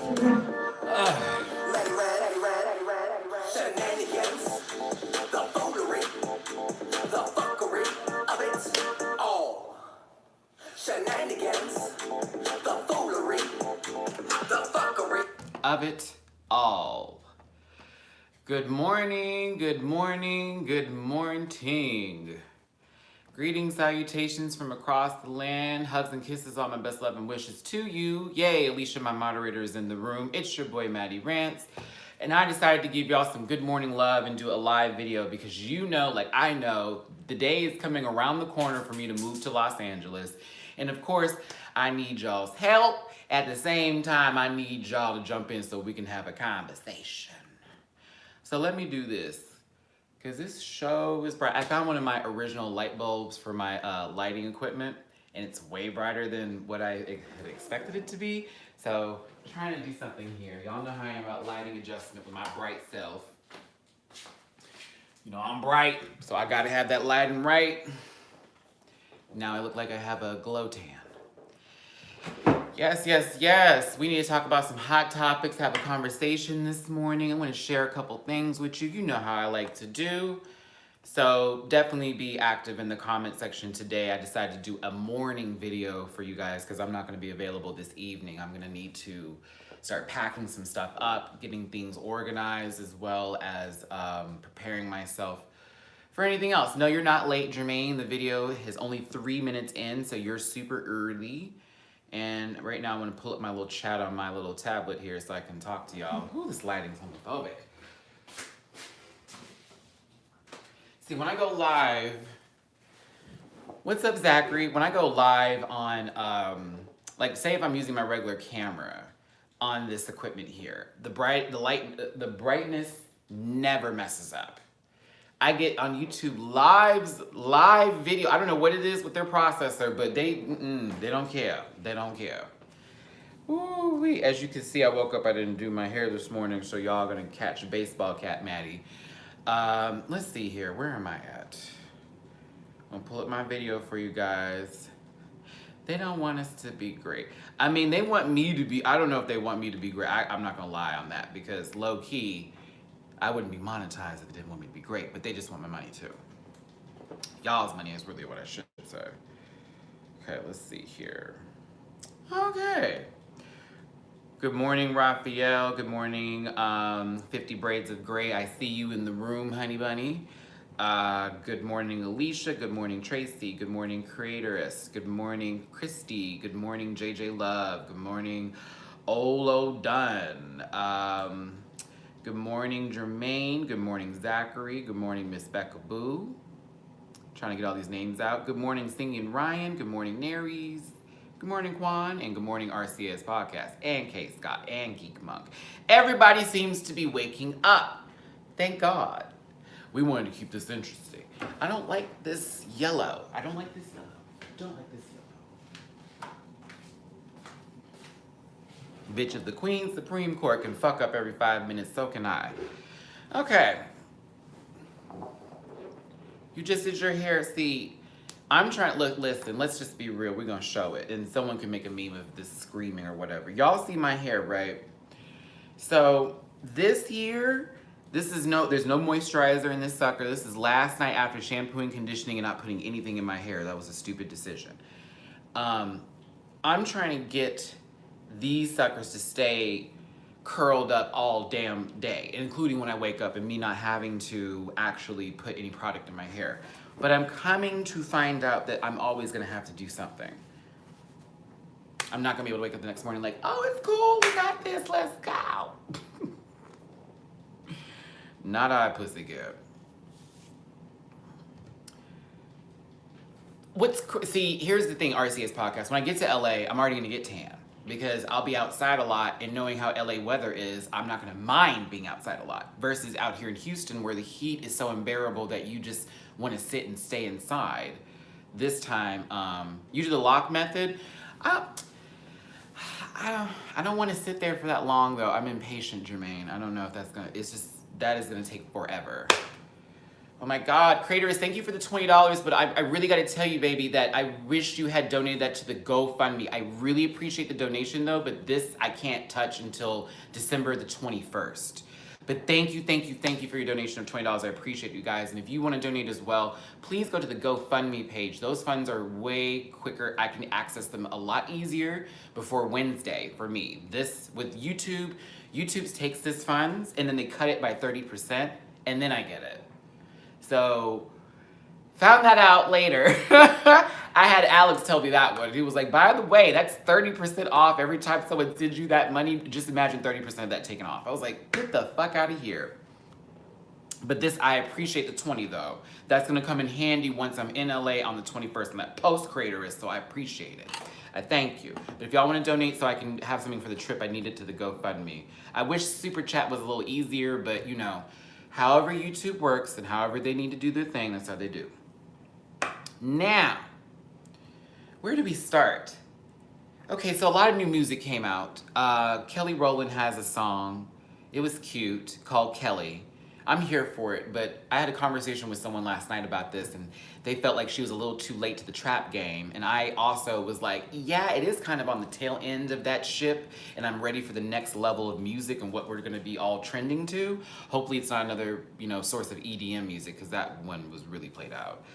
Shenanigans, the foolery, the fuckery of it all. Shenanigans, the foolery, the fuckery of it all. Good morning, good morning, good morning. Greetings, salutations from across the land. Hugs and kisses, all my best love and wishes to you. Yay, Alicia, my moderator, is in the room. It's your boy, Matty Rants. And I decided to give y'all some good morning love and do a live video because you know, like I know, the day is coming around the corner for me to move to Los Angeles. And of course, I need y'all's help. At the same time, I need y'all to jump in so we can have a conversation. So let me do this. Because this show is bright. I found one of my original light bulbs for my lighting equipment, and it's way brighter than what I had expected it to be. So I'm trying to do something here. Y'all know how I am about lighting adjustment with my bright self. You know, I'm bright, so I gotta have that lighting right. Now I look like I have a glow tan. Yes, yes, yes. We need to talk about some hot topics, have a conversation this morning. I want to share a couple things with you. You know how I like to do. So definitely be active in the comment section today. I decided to do a morning video for you guys because I'm not going to be available this evening. I'm going to need to start packing some stuff up, getting things organized, as well as preparing myself for anything else. No, you're not late, Jermaine. The video is only 3 minutes in, so you're super early. And right now I'm gonna pull up my little chat on my little tablet here so I can talk to y'all. Ooh, this lighting's homophobic. See, when I go live, what's up, Zachary? When I go live on, like say if I'm using my regular camera on this equipment here, the brightness never messes up. I get on YouTube live video. I don't know what it is with their processor, but they don't care. They don't care. Ooh-wee. As you can see, I woke up, I didn't do my hair this morning, so y'all gonna catch baseball cat Maddie. Let's see here, where am I at? I'm gonna pull up my video for you guys. They don't want us to be great. I mean, they want me to be, I don't know if they want me to be great. I'm not gonna lie on that because low key, I wouldn't be monetized if they didn't want me to be great, but they just want my money too. Y'all's money is really what I should say. Okay, let's see here. Okay. Good morning, Raphael. Good morning, 50 Braids of Gray. I see you in the room, honey bunny. Good morning, Alicia. Good morning, Tracy. Good morning, Creatoress. Good morning, Christy. Good morning, JJ Love. Good morning, Olo Dunn. Good morning, Jermaine. Good morning, Zachary. Good morning, Miss Becca Boo. Trying to get all these names out. Good morning, Singing Ryan. Good morning, Naries. Good morning, Quan. And good morning, RCS Podcast. And K Scott. And Geek Monk. Everybody seems to be waking up. Thank God. We wanted to keep this interesting. I don't like this yellow. I don't like this yellow. I don't like this yellow. Bitch, if the Queen Supreme Court can fuck up every 5 minutes, so can I. Okay. You just did your hair. See, I'm trying, look, listen, let's just be real. We're going to show it. And someone can make a meme of this screaming or whatever. Y'all see my hair, right? So this year, there's no moisturizer in this sucker. This is last night after shampooing, conditioning, and not putting anything in my hair. That was a stupid decision. I'm trying to get these suckers to stay curled up all damn day, including when I wake up and me not having to actually put any product in my hair. But I'm coming to find out that I'm always gonna have to do something. I'm not gonna be able to wake up the next morning like, oh, it's cool, we got this, let's go. Not I, pussycat. See, here's the thing, RCS Podcast. When I get to LA, I'm already gonna get tan because I'll be outside a lot, and knowing how LA weather is, I'm not gonna mind being outside a lot versus out here in Houston where the heat is so unbearable that you just wanna sit and stay inside. This time, you do the lock method. I don't wanna sit there for that long though. I'm impatient, Jermaine. I don't know if that's gonna, that is gonna take forever. Oh my God, creators, thank you for the $20, but I really gotta tell you, baby, that I wish you had donated that to the GoFundMe. I really appreciate the donation though, but this I can't touch until December the 21st. But thank you, thank you, thank you for your donation of $20. I appreciate you guys. And if you want to donate as well, please go to the GoFundMe page. Those funds are way quicker. I can access them a lot easier before Wednesday for me. This with YouTube, YouTube takes this funds and then they cut it by 30% and then I get it. So, found that out later. I had Alex tell me that one. He was like, by the way, that's 30% off every time someone sends you that money. Just imagine 30% of that taken off. I was like, get the fuck out of here. But this, I appreciate the 20 though. That's gonna come in handy once I'm in LA on the 21st and that post-creator is, so I appreciate it. I thank you. But if y'all wanna donate so I can have something for the trip, I need it to the GoFundMe. I wish Super Chat was a little easier, but you know, however YouTube works and however they need to do their thing, that's how they do. Now, where do we start? Okay, so a lot of new music came out. Kelly Rowland has a song. It was cute, called Kelly. I'm here for it, but I had a conversation with someone last night about this and they felt like she was a little too late to the trap game. And I also was like, yeah, it is kind of on the tail end of that ship and I'm ready for the next level of music and what we're gonna be all trending to. Hopefully it's not another, you know, source of EDM music because that one was really played out.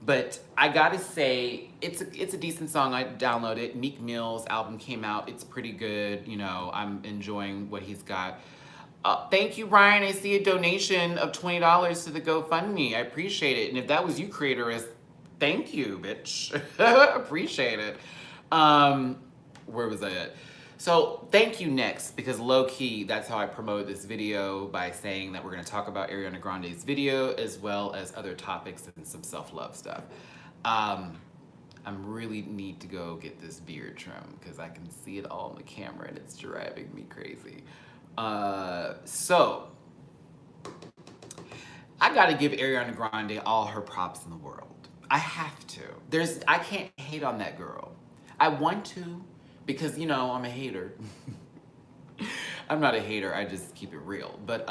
But I gotta say, it's a decent song. I downloaded it. Meek Mill's album came out. It's pretty good. You know, I'm enjoying what he's got. Thank you, Ryan. I see a donation of $20 to the GoFundMe. I appreciate it. And if that was you, creatoress, thank you, bitch. Appreciate it. Where was I at? So thank you next, because low-key, that's how I promoted this video by saying that we're gonna talk about Ariana Grande's video as well as other topics and some self-love stuff. I really need to go get this beard trim because I can see it all on the camera and it's driving me crazy. So, I gotta give Ariana Grande all her props in the world. I have to. I can't hate on that girl. I want to, because, you know, I'm a hater. I'm not a hater, I just keep it real. But,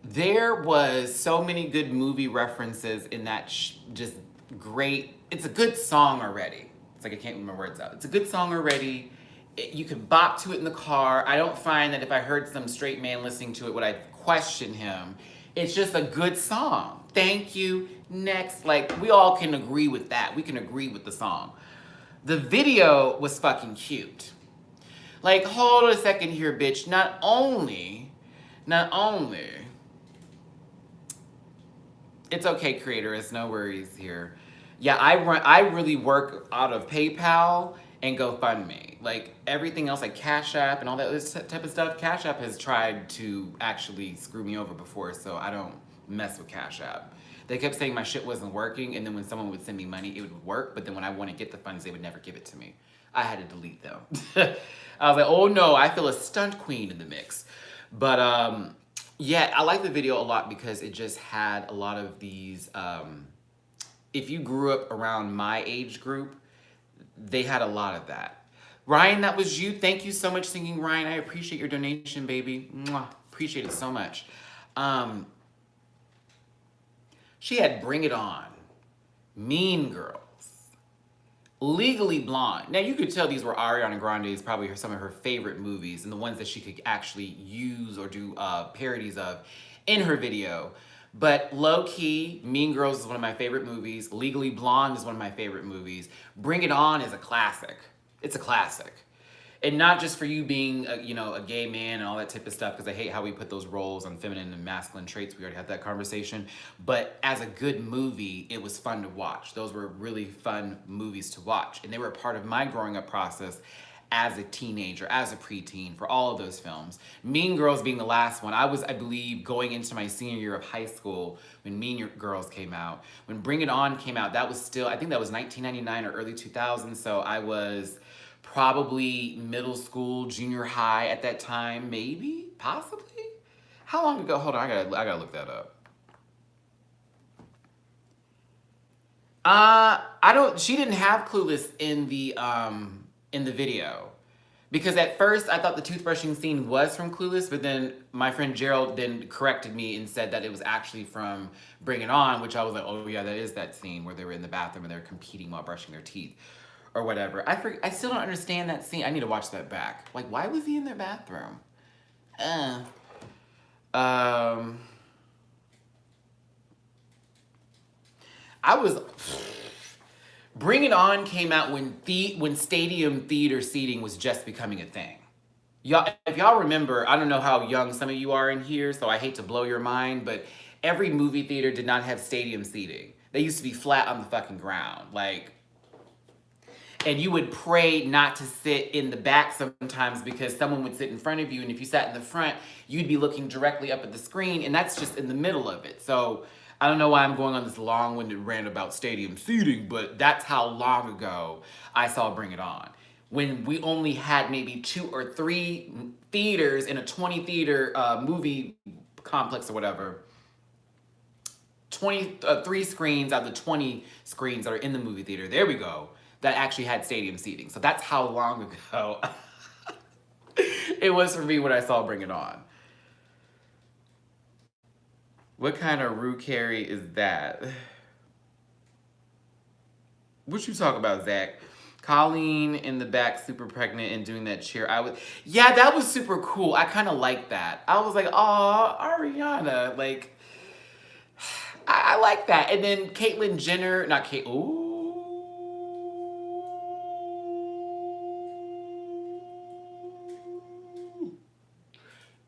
there was so many good movie references in that just great, it's a good song already. It's like I can't get my words out. It's a good song already. You can bop to it in the car. I don't find that if I heard some straight man listening to it, would I question him. It's just a good song. Thank you. Next. Like, we all can agree with that. We can agree with the song. The video was fucking cute. Like, hold a second here, bitch. Not only, it's okay, creator. It's no worries here. Yeah, I really work out of PayPal and GoFundMe. Like everything else, like Cash App and all that other type of stuff, Cash App has tried to actually screw me over before, so I don't mess with Cash App. They kept saying my shit wasn't working, and then when someone would send me money, it would work, but then when I want to get the funds, they would never give it to me. I had to delete them. I was like, oh no, I feel a stunt queen in the mix. But yeah, I like the video a lot because it just had a lot of these, if you grew up around my age group, they had a lot of that. Ryan, that was you. Thank you so much, singing Ryan. I appreciate your donation, baby. Mwah. Appreciate it so much. She had Bring It On, Mean Girls, Legally Blonde. Now, you could tell these were Ariana Grande's, probably some of her favorite movies and the ones that she could actually use or do parodies of in her video. But low-key, Mean Girls is one of my favorite movies. Legally Blonde is one of my favorite movies. Bring It On is a classic. It's a classic. And not just for you being, a gay man and all that type of stuff, because I hate how we put those roles on feminine and masculine traits. We already had that conversation. But as a good movie, it was fun to watch. Those were really fun movies to watch. And they were a part of my growing up process as a teenager, as a preteen, for all of those films. Mean Girls being the last one. I was, I believe, going into my senior year of high school when Mean Girls came out. When Bring It On came out, that was still, I think that was 1999 or early 2000s, so I was probably middle school, junior high at that time, maybe, possibly? How long ago? Hold on, I gotta look that up. She didn't have Clueless in the video. Because at first I thought the toothbrushing scene was from Clueless, but then my friend Gerald then corrected me and said that it was actually from Bring It On, which I was like, oh yeah, that is that scene where they were in the bathroom and they were competing while brushing their teeth or whatever. I still don't understand that scene. I need to watch that back. Like, why was he in their bathroom? I was... Bring It On came out when stadium theater seating was just becoming a thing. Y'all, if y'all remember, I don't know how young some of you are in here, so I hate to blow your mind, but every movie theater did not have stadium seating. They used to be flat on the fucking ground. Like, and you would pray not to sit in the back sometimes because someone would sit in front of you, and if you sat in the front, you'd be looking directly up at the screen, and that's just in the middle of it. So I don't know why I'm going on this long-winded rant about stadium seating, but that's how long ago I saw Bring It On. When we only had maybe 2 or 3 theaters in a 20-theater movie complex or whatever. 3 screens out of the 20 screens that are in the movie theater, there we go, that actually had stadium seating. So that's how long ago it was for me when I saw Bring It On. What kind of Rue Carey is that? What you talk about, Zach? Colleen in the back, super pregnant and doing that cheer. Yeah, that was super cool. I kind of like that. I was like, aw, Ariana. Like, I like that. And then Caitlyn Jenner, not Kate, ooh.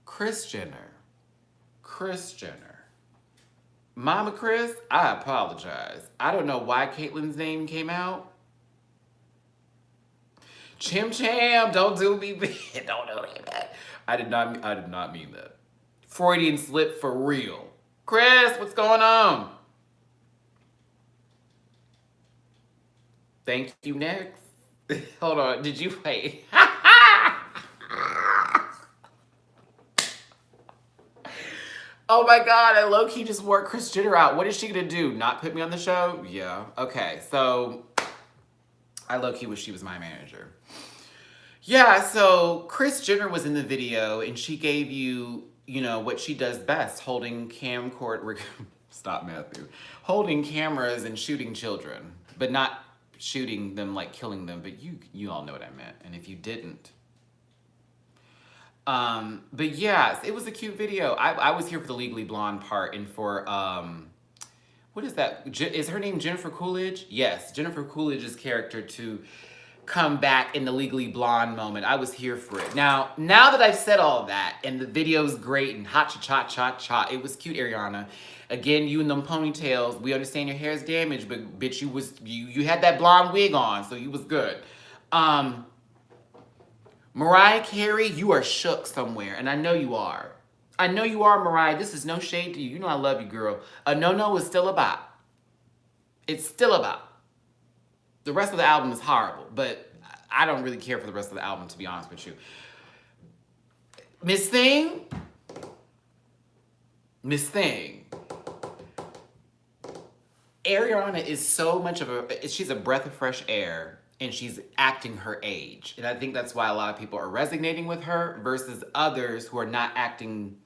Kris Jenner. Mama Chris, I apologize. I don't know why Caitlyn's name came out. Chim Cham, don't do me bad. Don't do me bad. I did not mean that. Freudian slip for real. Chris, what's going on? Thank you, next. Hold on, did you wait? Oh my God, I low-key just wore Kris Jenner out. What is she gonna do? Not put me on the show? Yeah, okay, so I low-key wish she was my manager. Yeah, so Kris Jenner was in the video and she gave you, what she does best, holding stop Matthew, holding cameras and shooting children, but not shooting them like killing them, but you all know what I meant, and if you didn't. But yes, it was a cute video. I was here for the Legally Blonde part and for, what is that? Is her name Jennifer Coolidge? Yes, Jennifer Coolidge's character to come back in the Legally Blonde moment. I was here for it. Now that I've said all of that and the video's great and hot cha-cha-cha-cha, it was cute, Ariana. Again, you and them ponytails, we understand your hair is damaged, but bitch, you had that blonde wig on, so you was good. Mariah Carey, you are shook somewhere, and I know you are. I know you are, Mariah. This is no shade to you. You know I love you, girl. A no-no is still a bop. It's still a bop. The rest of the album is horrible, but I don't really care for the rest of the album, to be honest with you. Miss Thing. Ariana is so much of she's a breath of fresh air. And she's acting her age. And I think that's why a lot of people are resonating with her versus others who are not acting,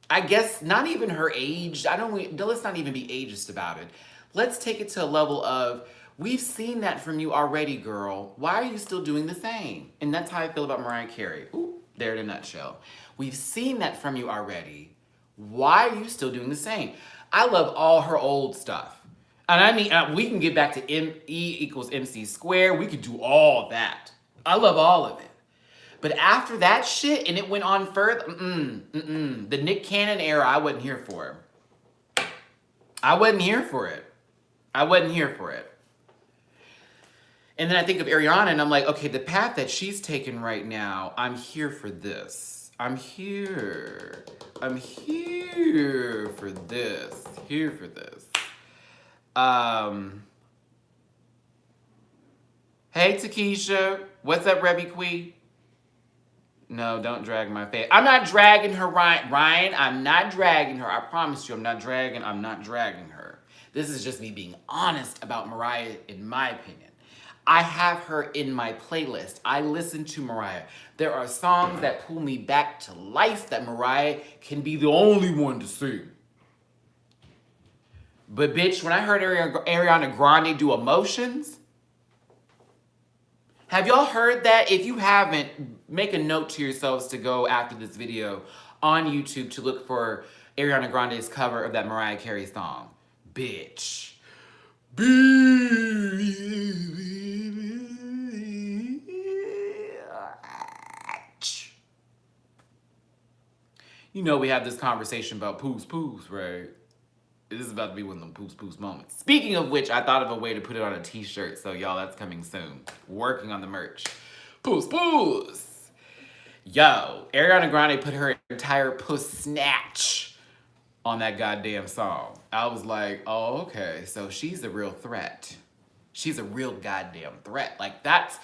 I guess, not even her age. Let's not even be ageist about it. Let's take it to a level of, we've seen that from you already, girl. Why are you still doing the same? And that's how I feel about Mariah Carey. Ooh, there in a nutshell. We've seen that from you already. Why are you still doing the same? I love all her old stuff. And I mean, we can get back to E=MC². We could do all that. I love all of it. But after that shit, and it went on further, the Nick Cannon era, I wasn't here for it. I wasn't here for it. And then I think of Ariana, and I'm like, okay, the path that she's taken right now, I'm here for this. I'm here for this. Hey, Takesha. What's up, Rebby Quee? No, don't drag my face. I'm not dragging her, Ryan. I'm not dragging her. I promise you, I'm not dragging her. This is just me being honest about Mariah, in my opinion. I have her in my playlist. I listen to Mariah. There are songs that pull me back to life that Mariah can be the only one to sing. But bitch, when I heard Ariana Grande do Emotions, have y'all heard that? If you haven't, make a note to yourselves to go after this video on YouTube to look for Ariana Grande's cover of that Mariah Carey song. Bitch. You know we have this conversation about poos, right? This is about to be one of them poos moments. Speaking of which, I thought of a way to put it on a t-shirt, so y'all, that's coming soon. Working on the merch. Poos. Yo, Ariana Grande put her entire puss snatch on that goddamn song. I was like, oh, okay, so she's a real threat. She's a real goddamn threat. Like, that's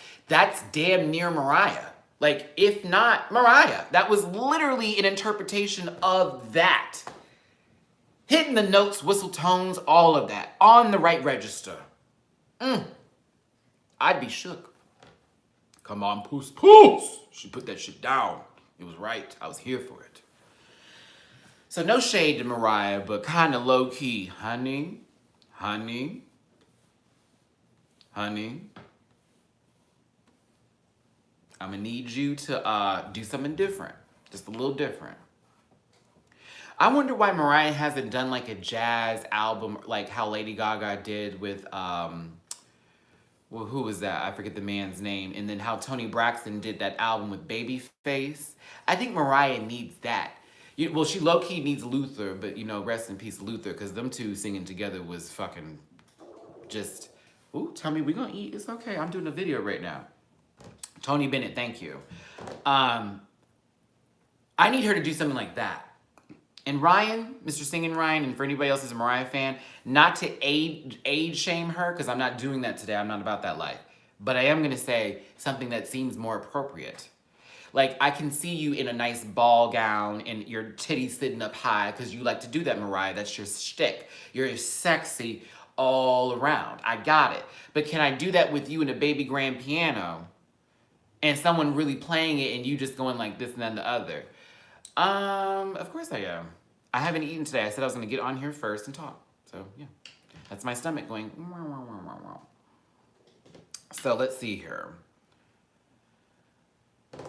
damn near Mariah. Like, if not Mariah. That was literally an interpretation of that. Hitting the notes, whistle tones, all of that. On the right register. I'd be shook. Come on, poos. She put that shit down. It was right. I was here for it. So no shade to Mariah, but kind of low-key. Honey. I'm gonna need you to do something different. Just a little different. I wonder why Mariah hasn't done like a jazz album like how Lady Gaga did with, well, who was that? I forget the man's name. And then how Toni Braxton did that album with Babyface. I think Mariah needs that. Well, she low-key needs Luther, but, you know, rest in peace, Luther, because them two singing together was fucking just, ooh, tell me we gonna eat. It's okay. I'm doing a video right now. Tony Bennett, thank you. I need her to do something like that. And Ryan, Mr. Singing Ryan, and for anybody else who's a Mariah fan, not to age shame her, because I'm not doing that today. I'm not about that life. But I am going to say something that seems more appropriate. Like, I can see you in a nice ball gown and your titties sitting up high, because you like to do that, Mariah. That's your shtick. You're sexy all around. I got it. But can I do that with you in a baby grand piano and someone really playing it and you just going like this and then the other? Of course I am. I haven't eaten today. I said I was going to get on here first and talk. So, yeah. That's my stomach going. So, let's see here.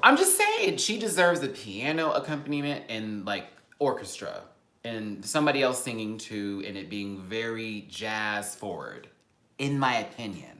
I'm just saying, she deserves a piano accompaniment and, like, orchestra. And somebody else singing, too, and it being very jazz forward. In my opinion.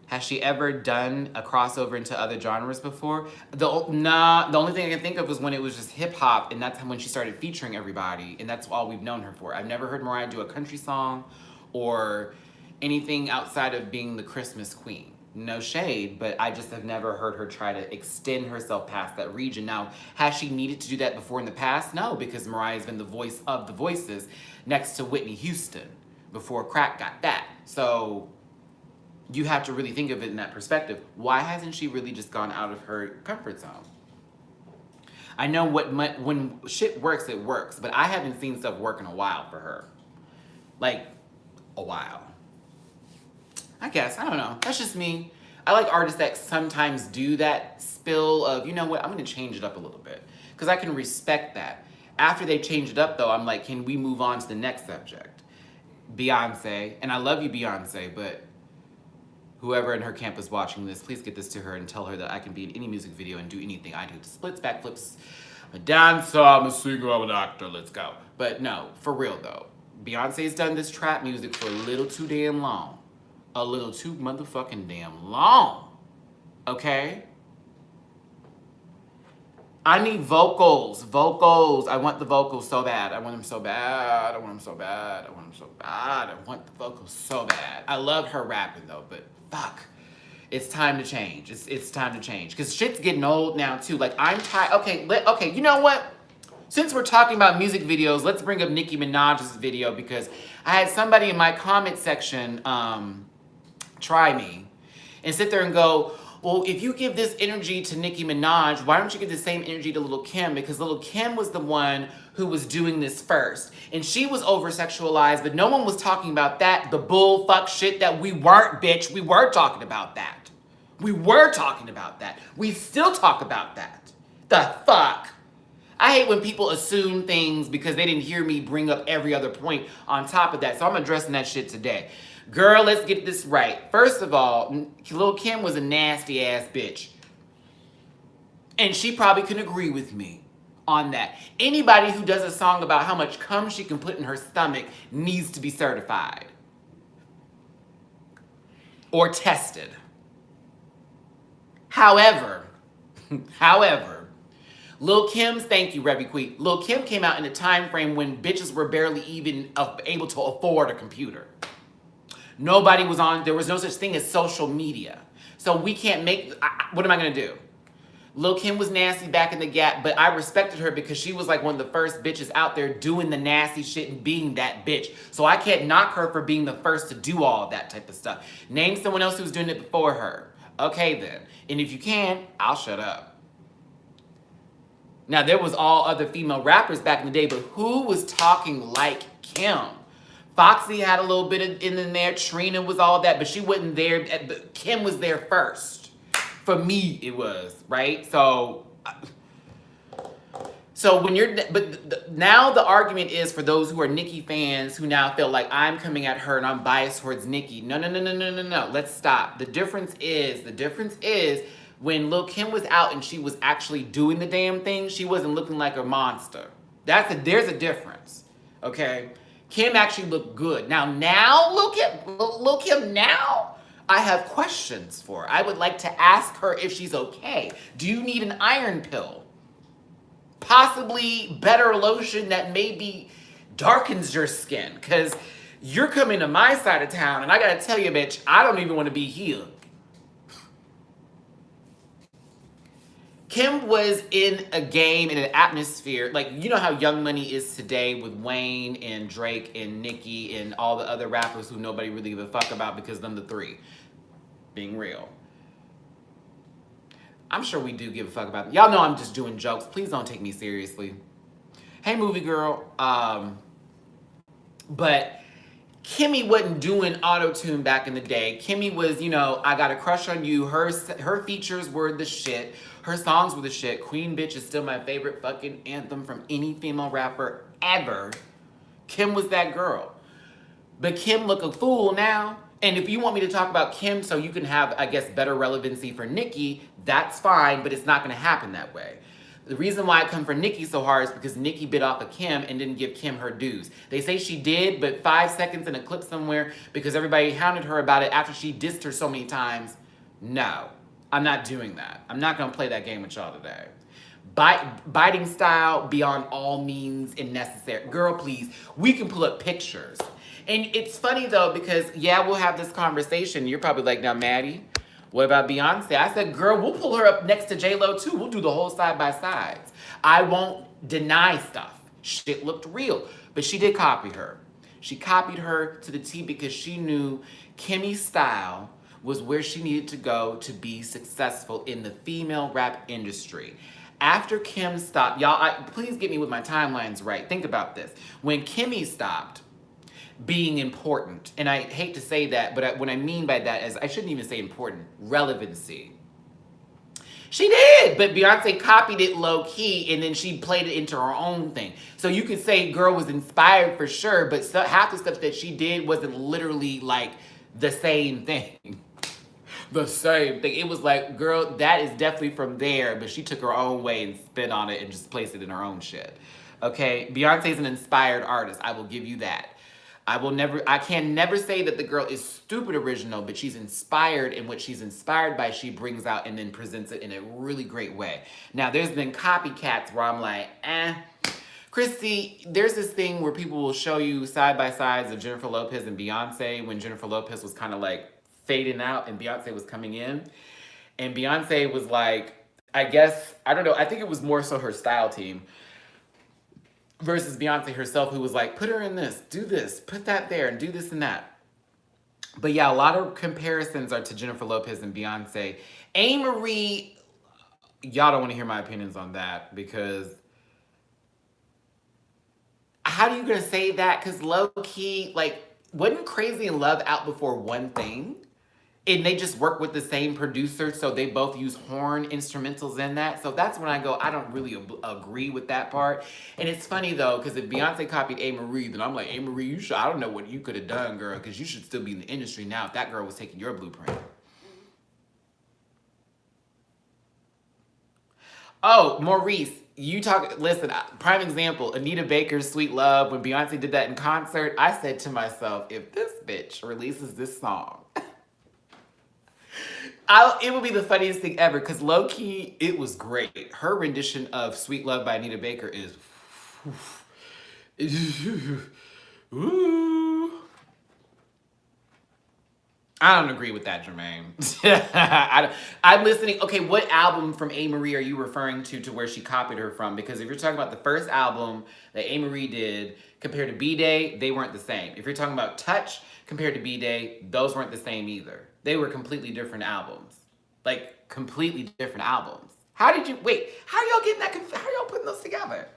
Has she ever done a crossover into other genres before? The only thing I can think of was when it was just hip hop, and that's when she started featuring everybody, and that's all we've known her for. I've never heard Mariah do a country song or anything outside of being the Christmas queen. No shade, but I just have never heard her try to extend herself past that region. Now, has she needed to do that before in the past? No, because Mariah's been the voice of the voices next to Whitney Houston before crack got that. So you have to really think of it in that perspective. Why hasn't she really just gone out of her comfort zone? I know when shit works, it works, but I haven't seen stuff work in a while for her. Like, a while. I guess, I don't know. That's just me. I like artists that sometimes do that spill of, you know what, I'm gonna change it up a little bit. Because I can respect that. After they change it up though, I'm like, can we move on to the next subject? Beyonce, and I love you, Beyonce, but whoever in her camp is watching this, please get this to her and tell her that I can be in any music video and do anything I do. Splits, backflips, I'm a dancer, I'm a singer, I'm an actor, let's go. But no, for real though. Beyonce's done this trap music for a little too damn long. A little too motherfucking damn long. Okay? I need vocals. Vocals. I want the vocals so bad. I want them so bad. I want them so bad. I want them so bad. I want the vocals so bad. I love her rapping though, but fuck. It's time to change. It's time to change. Because shit's getting old now too. Like, I'm tired. Okay, you know what? Since we're talking about music videos, let's bring up Nicki Minaj's video, because I had somebody in my comment section try me and sit there and go, well, if you give this energy to Nicki Minaj, why don't you give the same energy to Lil' Kim? Because Lil' Kim was the one who was doing this first. And she was over-sexualized, but no one was talking about that. The bull fuck shit that we weren't, bitch. We were talking about that. We were talking about that. We still talk about that. The fuck? I hate when people assume things because they didn't hear me bring up every other point on top of that. So I'm addressing that shit today. Girl, let's get this right. First of all, Lil' Kim was a nasty ass bitch. And she probably can agree with me on that. Anybody who does a song about how much cum she can put in her stomach needs to be certified. Or tested. However, Lil' Kim's, thank you, Revy Queen. Lil' Kim came out in a time frame when bitches were barely even able to afford a computer. Nobody was on, there was no such thing as social media. So we can't make, what am I gonna do? Lil' Kim was nasty back in the gap, but I respected her because she was like one of the first bitches out there doing the nasty shit and being that bitch. So I can't knock her for being the first to do all of that type of stuff. Name someone else who was doing it before her. Okay then. And if you can, I'll shut up. Now, there was all other female rappers back in the day, but who was talking like Kim? Foxy had a little bit in there. Trina was all that, but she wasn't there. Kim was there first. For me, it was, right? So when you're, now the argument is for those who are Nicki fans who now feel like I'm coming at her and I'm biased towards Nicki. No. Let's stop. The difference is when Lil' Kim was out and she was actually doing the damn thing, she wasn't looking like a monster. There's a difference, okay? Kim actually looked good. Now Lil' Kim now, I have questions for her. I would like to ask her if she's okay. Do you need an iron pill? Possibly better lotion that maybe darkens your skin, because you're coming to my side of town and I gotta tell you, bitch, I don't even want to be here. Kim was in a game, in an atmosphere, like, you know how Young Money is today with Wayne and Drake and Nicki and all the other rappers who nobody really give a fuck about because them the three. Being real. I'm sure we do give a fuck about them. Y'all know I'm just doing jokes. Please don't take me seriously. Hey, movie girl. But Kimmy wasn't doing auto-tune back in the day. Kimmy was, you know, I Got a Crush on You. Her features were the shit. Her songs were the shit. Queen Bitch is still my favorite fucking anthem from any female rapper ever. Kim was that girl. But Kim look a fool now. And if you want me to talk about Kim so you can have, I guess, better relevancy for Nicki, that's fine, but it's not going to happen that way. The reason why I come for Nicki so hard is because Nicki bit off of Kim and didn't give Kim her dues. They say she did, but 5 seconds in a clip somewhere because everybody hounded her about it after she dissed her so many times. No, I'm not doing that. I'm not going to play that game with y'all today. Biting style beyond all means and necessary. Girl, please, we can pull up pictures. And it's funny though, because yeah, we'll have this conversation. You're probably like, now Maddie, what about Beyonce? I said, girl, we'll pull her up next to JLo too. We'll do the whole side by sides. I won't deny stuff. Shit looked real, but she did copy her. She copied her to the T because she knew Kimmy's style was where she needed to go to be successful in the female rap industry. After Kim stopped, y'all, please get me with my timelines right. Think about this. When Kimmy stopped being important, and I hate to say that, but what I mean by that is I shouldn't even say important, relevancy. She did, but Beyonce copied it low-key, and then she played it into her own thing. So you could say girl was inspired for sure, but half the stuff that she did wasn't literally like the same thing. The same thing. It was like, girl, that is definitely from there, but she took her own way and spin on it and just placed it in her own shit. Okay? Beyonce's an inspired artist. I will give you that. I can never say that the girl is stupid original, but she's inspired, and what she's inspired by, she brings out and then presents it in a really great way. Now, there's been copycats where I'm like, Christy, there's this thing where people will show you side-by-sides of Jennifer Lopez and Beyonce when Jennifer Lopez was kind of like fading out and Beyonce was coming in. And Beyonce was like, I guess, I don't know, I think it was more so her style team versus Beyonce herself, who was like, put her in this, do this, put that there, and do this and that. But yeah, a lot of comparisons are to Jennifer Lopez and Beyonce. A-Marie, y'all don't want to hear my opinions on that because how are you gonna say that? Because low key, like, wasn't Crazy in Love out before One Thing? And they just work with the same producer, so they both use horn instrumentals in that. So that's when I go, I don't really agree with that part. And it's funny though, because if Beyonce copied A. Marie, then I'm like, A. Marie, you should, I don't know what you could have done, girl, because you should still be in the industry now if that girl was taking your blueprint. Oh, Maurice, you talk, listen, prime example, Anita Baker's Sweet Love, when Beyonce did that in concert, I said to myself, if this bitch releases this song, it would be the funniest thing ever because low key, it was great. Her rendition of Sweet Love by Anita Baker is. Ooh. I don't agree with that, Jermaine. I'm listening. Okay, what album from A. Marie are you referring to where she copied her from? Because if you're talking about the first album that A. Marie did compared to B-Day, they weren't the same. If you're talking about Touch compared to B-Day, those weren't the same either. They were completely different albums. Like, completely different albums. How are y'all getting that? How are y'all putting those together?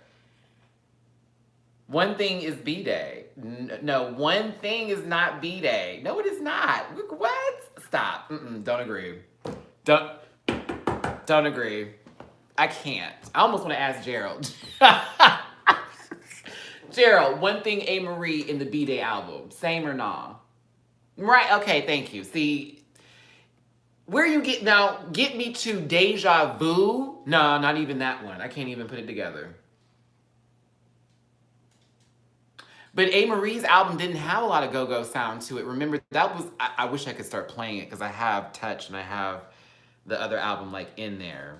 One Thing is B-Day. No, One Thing is not B-Day. No, it is not. What? Stop. Don't agree. Don't agree. I can't. I almost want to ask Gerald. Gerald, One Thing A. Marie in the B-Day album. Same or nah? Right, okay, thank you. See, where you get now, get me to Deja Vu. No, not even that one. I can't even put it together. But A. Marie's album didn't have a lot of go-go sound to it. Remember, that was, I wish I could start playing it because I have Touch and I have the other album like in there.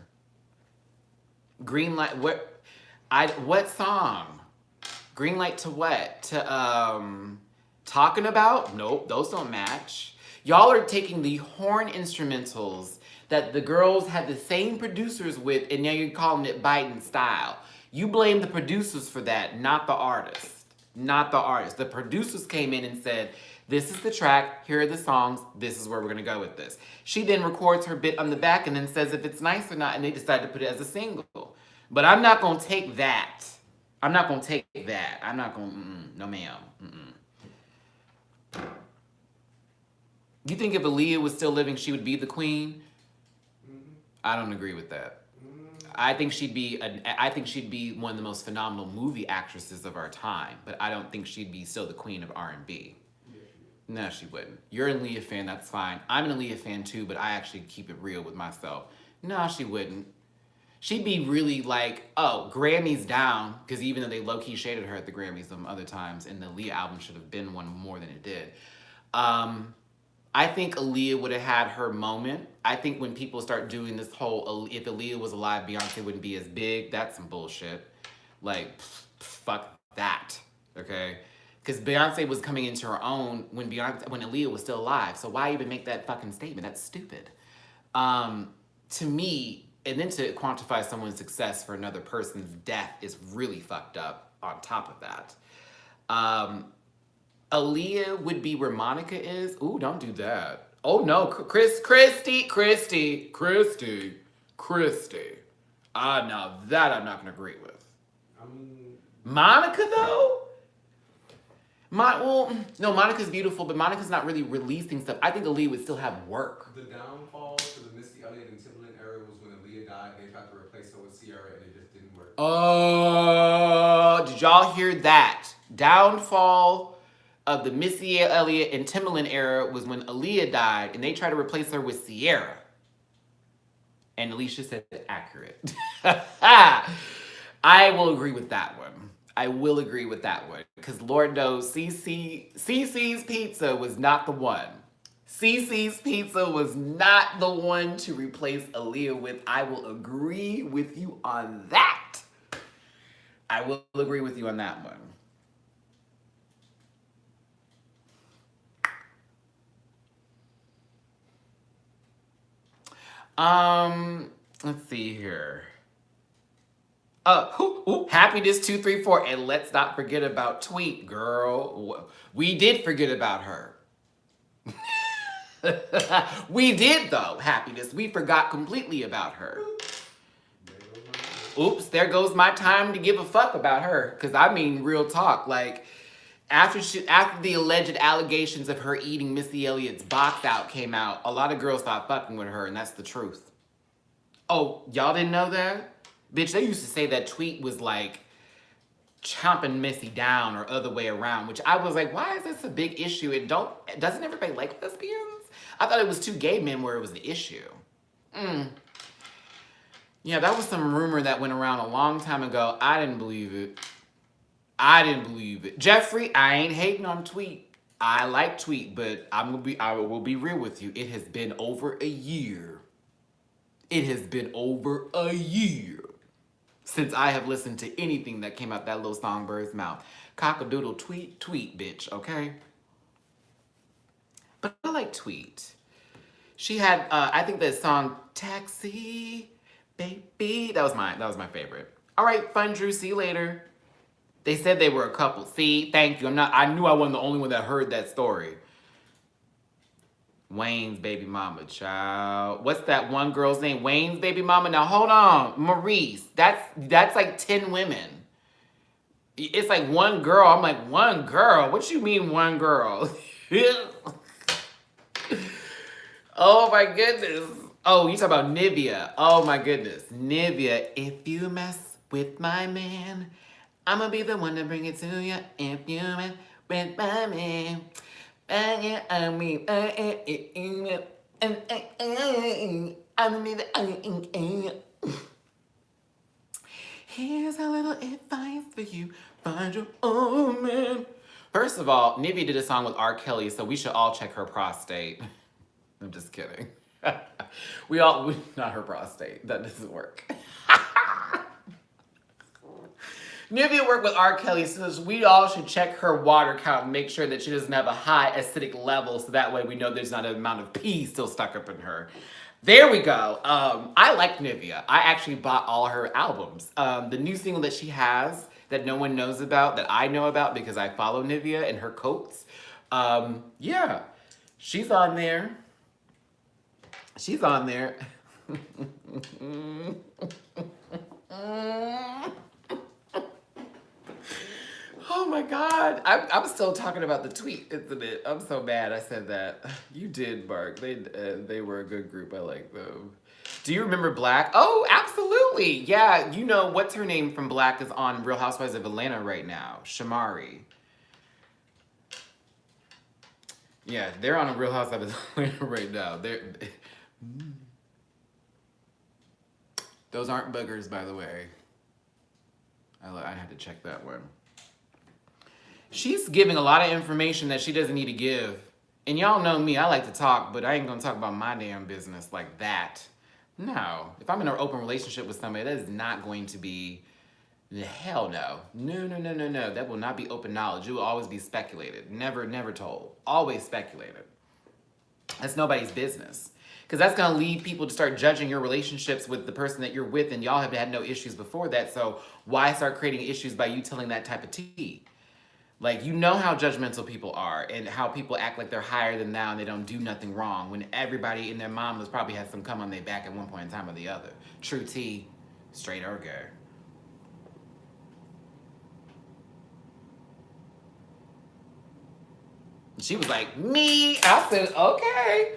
Green Light, what song? Green Light to what? To, Talking About? Nope, those don't match. Y'all are taking the horn instrumentals that the girls had the same producers with and now you're calling it Biden style. You blame the producers for that, not the artist. Not the artist. The producers came in and said, this is the track, here are the songs, this is where we're going to go with this. She then records her bit on the back and then says if it's nice or not, and they decide to put it as a single. But I'm not going to take that. I'm not going to take that. I'm not going to, no ma'am. You think if Aaliyah was still living, she would be the queen? I don't agree with that. I think she'd be one of the most phenomenal movie actresses of our time, but I don't think she'd be still the queen of R&B. No, she wouldn't. You're an Aaliyah fan, that's fine. I'm an Aaliyah fan too, but I actually keep it real with myself. No, she wouldn't. She'd be really like, oh, Grammys down, because even though they low-key shaded her at the Grammys some other times, and the Aaliyah album should have been one more than it did. I think Aaliyah would have had her moment. I think when people start doing this whole, if Aaliyah was alive, Beyonce wouldn't be as big, that's some bullshit. Like, fuck that, okay? Because Beyonce was coming into her own when Aaliyah was still alive, so why even make that fucking statement? That's stupid. To me, and then to quantify someone's success for another person's death is really fucked up on top of that. Aaliyah would be where Monica is. Ooh, don't do that. Oh no, Christy. Now that I'm not gonna agree with. Monica though? No, Monica's beautiful, but Monica's not really releasing stuff. I think Aaliyah would still have work. The downfall to the Missy Elliott and Timbaland era was when Aaliyah died. They tried to replace her with Ciara, and it just didn't work. Oh, did y'all hear that? Downfall of the Missy Elliott and Timbaland era was when Aaliyah died, and they tried to replace her with Ciara. And Alicia said accurate. I will agree with that one. Because Lord knows CC's Pizza was not the one. CC's Pizza was not the one to replace Aaliyah with. I will agree with you on that. I will agree with you on that one. Let's see here. Happiness 234, and let's not forget about Tweet, girl. We did forget about her. We did though, Happiness. We forgot completely about her. oops, there goes my time to give a fuck about her. Cause I mean, real talk, like after the alleged allegations of her eating Missy Elliott's box out came out, a lot of girls stopped fucking with her, and that's the truth. Oh, y'all didn't know that? Bitch, they used to say that tweet was like chomping Missy down or other way around, which I was like, why is this a big issue? Doesn't everybody like lesbians? I thought it was two gay men where it was the issue. Yeah, that was some rumor that went around a long time ago. I didn't believe it. Jeffrey, I ain't hating on Tweet. I like Tweet, but I will be real with you. It has been over a year. It has been over a year since I have listened to anything that came out that little songbird's mouth. Cockadoodle tweet, bitch, okay? But I like Tweet. She had, I think the song Taxi, Baby, that was my favorite. All right, Fun Drew, see you later. They said they were a couple. See, thank you. I knew I wasn't the only one that heard that story. Wayne's baby mama, child. What's that one girl's name? Wayne's baby mama. Now hold on, Maurice. That's like 10 women. It's like one girl. I'm like, one girl? What you mean one girl? Oh my goodness. Oh, you talk about Nivea. Oh my goodness. Nivea, if you mess with my man, I'ma be the one to bring it to you. If you mess with my man, I'ma be the Here's a little advice for you. Find your own man. First of all, Nivea did a song with R. Kelly, so we should all check her prostate. I'm just kidding. Not her prostate. That doesn't work. Nivea worked with R. Kelly, so we all should check her water count and make sure that she doesn't have a high acidic level, so that way we know there's not an amount of pee still stuck up in her. There we go. I like Nivea. I actually bought all her albums. The new single that she has that no one knows about, that I know about because I follow Nivea and her coats. Yeah, she's on there. She's on there. Oh my God. I'm still talking about the tweet, isn't it? I'm so mad I said that. You did, Mark. They were a good group. I like them. Do you remember Black? Oh, absolutely. Yeah, you know, what's her name from Black is on Real Housewives of Atlanta right now. Shamari. Yeah, they're on a Real Housewives of Atlanta right now. Those aren't boogers, by the way. I had to check that one. She's giving a lot of information that she doesn't need to give. And y'all know me, I like to talk, but I ain't gonna talk about my damn business like that. No. If I'm in an open relationship with somebody, that is not going to be, hell no. No. That will not be open knowledge. It will always be speculated. Never told. Always speculated. That's nobody's business. Because that's going to lead people to start judging your relationships with the person that you're with, and y'all have had no issues before that, so why start creating issues by you telling that type of tea? Like, you know how judgmental people are and how people act like they're higher than thou and they don't do nothing wrong when everybody and their mom has probably had some come on their back at one point in time or the other. True tea, straight or gay. She was like, me? I said, okay.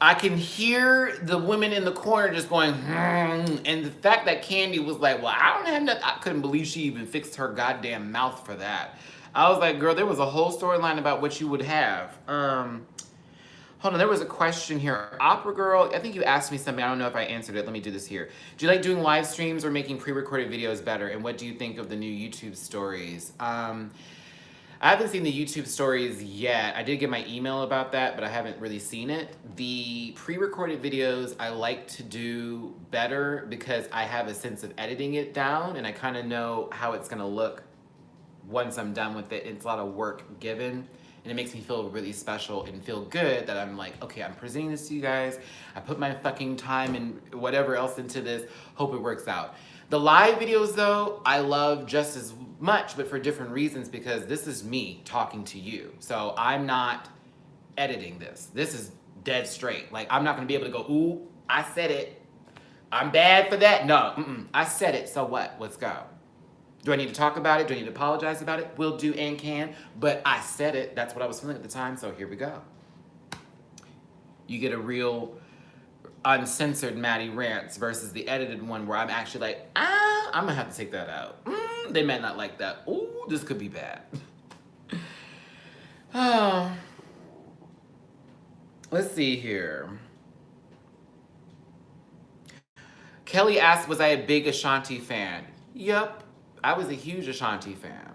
I can hear the women in the corner just going, and the fact that Candy was like, well, I don't have nothing. I couldn't believe she even fixed her goddamn mouth for that. I was like, girl, there was a whole storyline about what you would have. Hold on, there was a question here. Opera Girl, I think you asked me something. I don't know if I answered it. Let me do this here. Do you like doing live streams or making pre-recorded videos better? And what do you think of the new YouTube stories? I haven't seen the YouTube stories yet. I did get my email about that, but I haven't really seen it. The pre-recorded videos I like to do better because I have a sense of editing it down and I kind of know how it's gonna look once I'm done with it. It's a lot of work given and it makes me feel really special and feel good that I'm like, okay, I'm presenting this to you guys. I put my fucking time and whatever else into this. Hope it works out. The live videos though, I love just as much, but for different reasons because this is me talking to you. So I'm not editing this. This is dead straight. Like I'm not gonna be able to go, ooh, I said it. I'm bad for that. No, I said it. So what? Let's go. Do I need to talk about it? Do I need to apologize about it? Will do and can. But I said it. That's what I was feeling at the time. So here we go. You get a real uncensored Matty Rants versus the edited one where I'm actually like, I'm gonna have to take that out. They might not like that. Ooh, this could be bad. Oh, let's see here. Kelly asked, was I a big Ashanti fan? Yup, I was a huge Ashanti fan.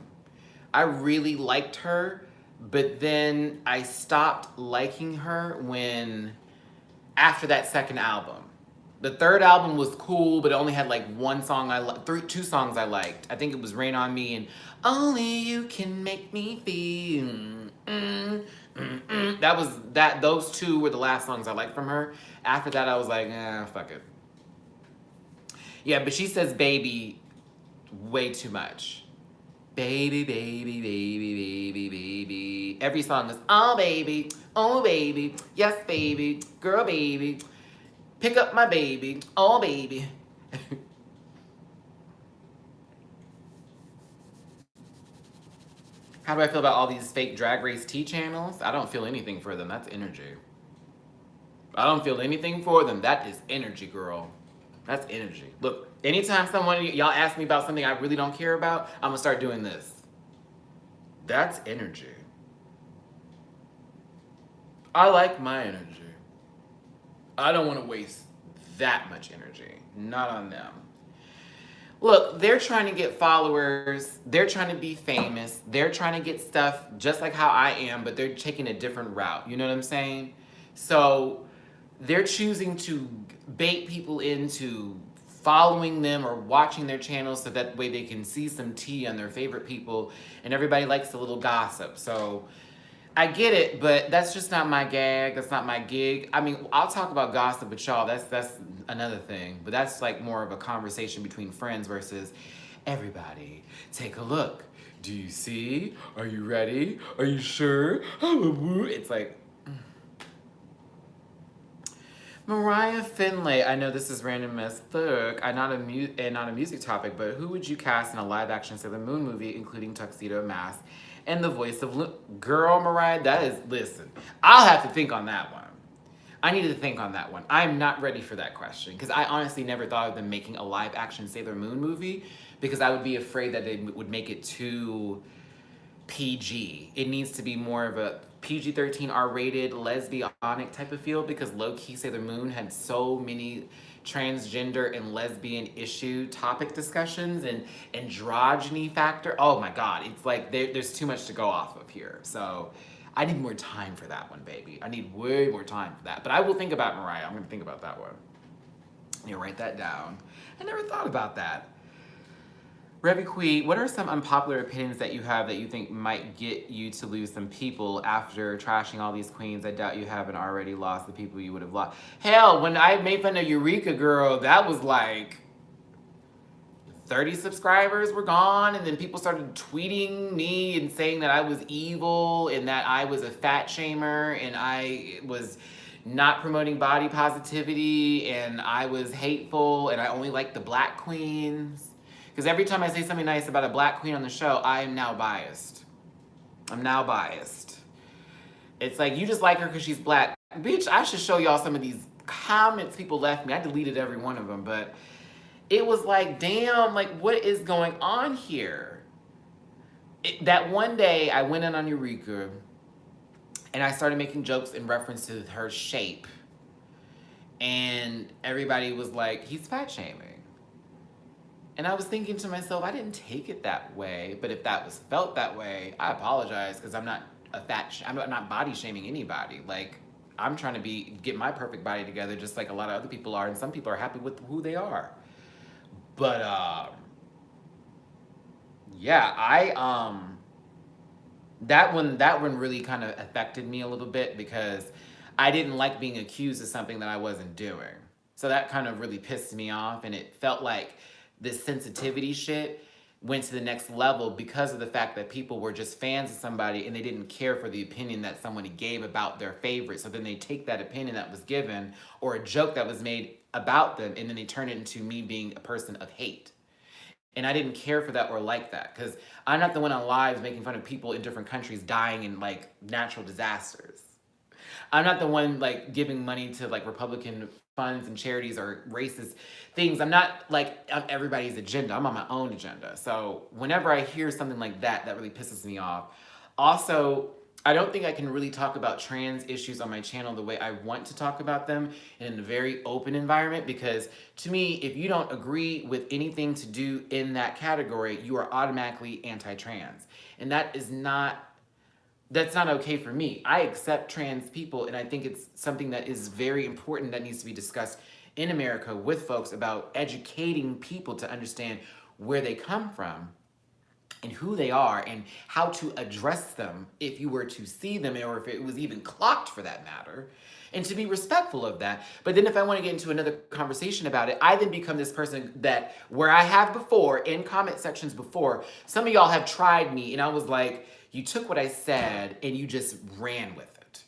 I really liked her, but then I stopped liking her after that second album. The third album was cool, but it only had like one song two songs I liked. I think it was Rain on Me and Only You Can Make Me Feel. Those two were the last songs I liked from her. After that, I was like, fuck it. Yeah, but she says baby way too much. Baby, baby, baby, baby, baby. Every song is, oh baby, yes baby, girl baby, pick up my baby, oh baby. How do I feel about all these fake Drag Race T channels? I don't feel anything for them. That's energy. I don't feel anything for them. That is energy, girl. That's energy. Look, anytime y'all ask me about something I really don't care about, I'm gonna start doing this. That's energy. I like my energy. I don't want to waste that much energy. Not on them. Look, they're trying to get followers. They're trying to be famous. They're trying to get stuff just like how I am, but they're taking a different route. You know what I'm saying? So they're choosing to bait people into following them or watching their channels so that way they can see some tea on their favorite people, and everybody likes a little gossip. So I get it, but that's just not my gag. That's not my gig. I mean, I'll talk about gossip with y'all. That's another thing. But that's like more of a conversation between friends versus everybody. Take a look. Do you see? Are you ready? Are you sure? It's like, Mariah Finlay. I know this is random as fuck. Not a music topic, but who would you cast in a live-action Sailor Moon movie, including tuxedo mask and the voice of girl Mariah? Listen, I'll have to think on that one. I needed to think on that one. I'm not ready for that question because I honestly never thought of them making a live-action Sailor Moon movie because I would be afraid that they would make it too PG. It needs to be more of a PG-13 R-rated lesbianic type of feel because low-key Sailor Moon had so many transgender and lesbian issue topic discussions and androgyny factor. Oh my God, it's like there's too much to go off of here. So I need more time for that one, baby. I need way more time for that. But I will think about Mariah. I'm gonna think about that one. You write that down. I never thought about that. Revy Quee, what are some unpopular opinions that you have that you think might get you to lose some people after trashing all these queens? I doubt you haven't already lost the people you would have lost. Hell, when I made fun of Eureka Girl, that was like 30 subscribers were gone, and then people started tweeting me and saying that I was evil and that I was a fat shamer and I was not promoting body positivity and I was hateful and I only liked the black queens. Because every time I say something nice about a black queen on the show, I am now biased. I'm now biased. It's like, you just like her because she's black. Bitch, I should show y'all some of these comments people left me. I deleted every one of them, but it was like, damn, like, what is going on here? That one day, I went in on Eureka, and I started making jokes in reference to her shape. And everybody was like, he's fat shaming. And I was thinking to myself, I didn't take it that way, but if that was felt that way, I apologize because I'm not I'm not body shaming anybody. Like, I'm trying to get my perfect body together just like a lot of other people are, and some people are happy with who they are. But yeah, that one really kind of affected me a little bit because I didn't like being accused of something that I wasn't doing. So that kind of really pissed me off, and it felt like this sensitivity shit went to the next level because of the fact that people were just fans of somebody and they didn't care for the opinion that somebody gave about their favorite. So then they take that opinion that was given or a joke that was made about them, and then they turn it into me being a person of hate. And I didn't care for that or like that, because I'm not the one on lives making fun of people in different countries dying in like natural disasters. I'm not the one like giving money to like Republican funds and charities or racist things. I'm not like on everybody's agenda. I'm on my own agenda. So whenever I hear something like that, that really pisses me off. Also, I don't think I can really talk about trans issues on my channel the way I want to talk about them in a very open environment, because to me, if you don't agree with anything to do in that category, you are automatically anti-trans. And that's not okay for me. I accept trans people, and I think it's something that is very important that needs to be discussed in America with folks about educating people to understand where they come from and who they are and how to address them if you were to see them, or if it was even clocked for that matter, and to be respectful of that. But then if I want to get into another conversation about it, I then become this person that, where I have before, in comment sections before, some of y'all have tried me, and I was like, you took what I said and you just ran with it.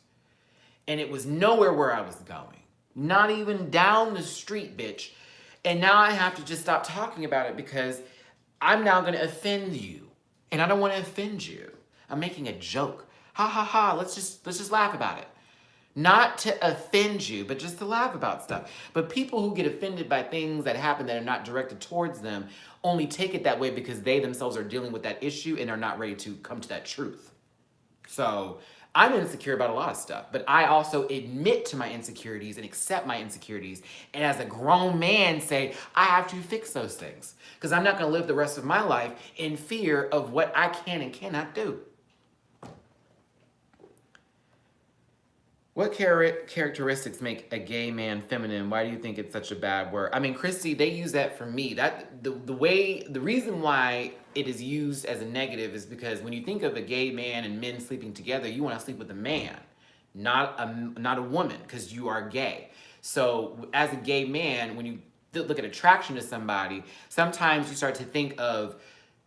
And it was nowhere where I was going. Not even down the street, bitch. And now I have to just stop talking about it because I'm now gonna offend you. And I don't wanna offend you. I'm making a joke. Ha ha ha, let's just laugh about it. Not to offend you, but just to laugh about stuff. But people who get offended by things that happen that are not directed towards them only take it that way because they themselves are dealing with that issue and are not ready to come to that truth. So I'm insecure about a lot of stuff, but I also admit to my insecurities and accept my insecurities. And as a grown man say, I have to fix those things, because I'm not gonna live the rest of my life in fear of what I can and cannot do. What characteristics make a gay man feminine? Why do you think it's such a bad word? I mean, Christy, they use that for me. That the reason why it is used as a negative is because when you think of a gay man and men sleeping together, you want to sleep with a man, not a woman, because you are gay. So as a gay man, when you look at attraction to somebody, sometimes you start to think of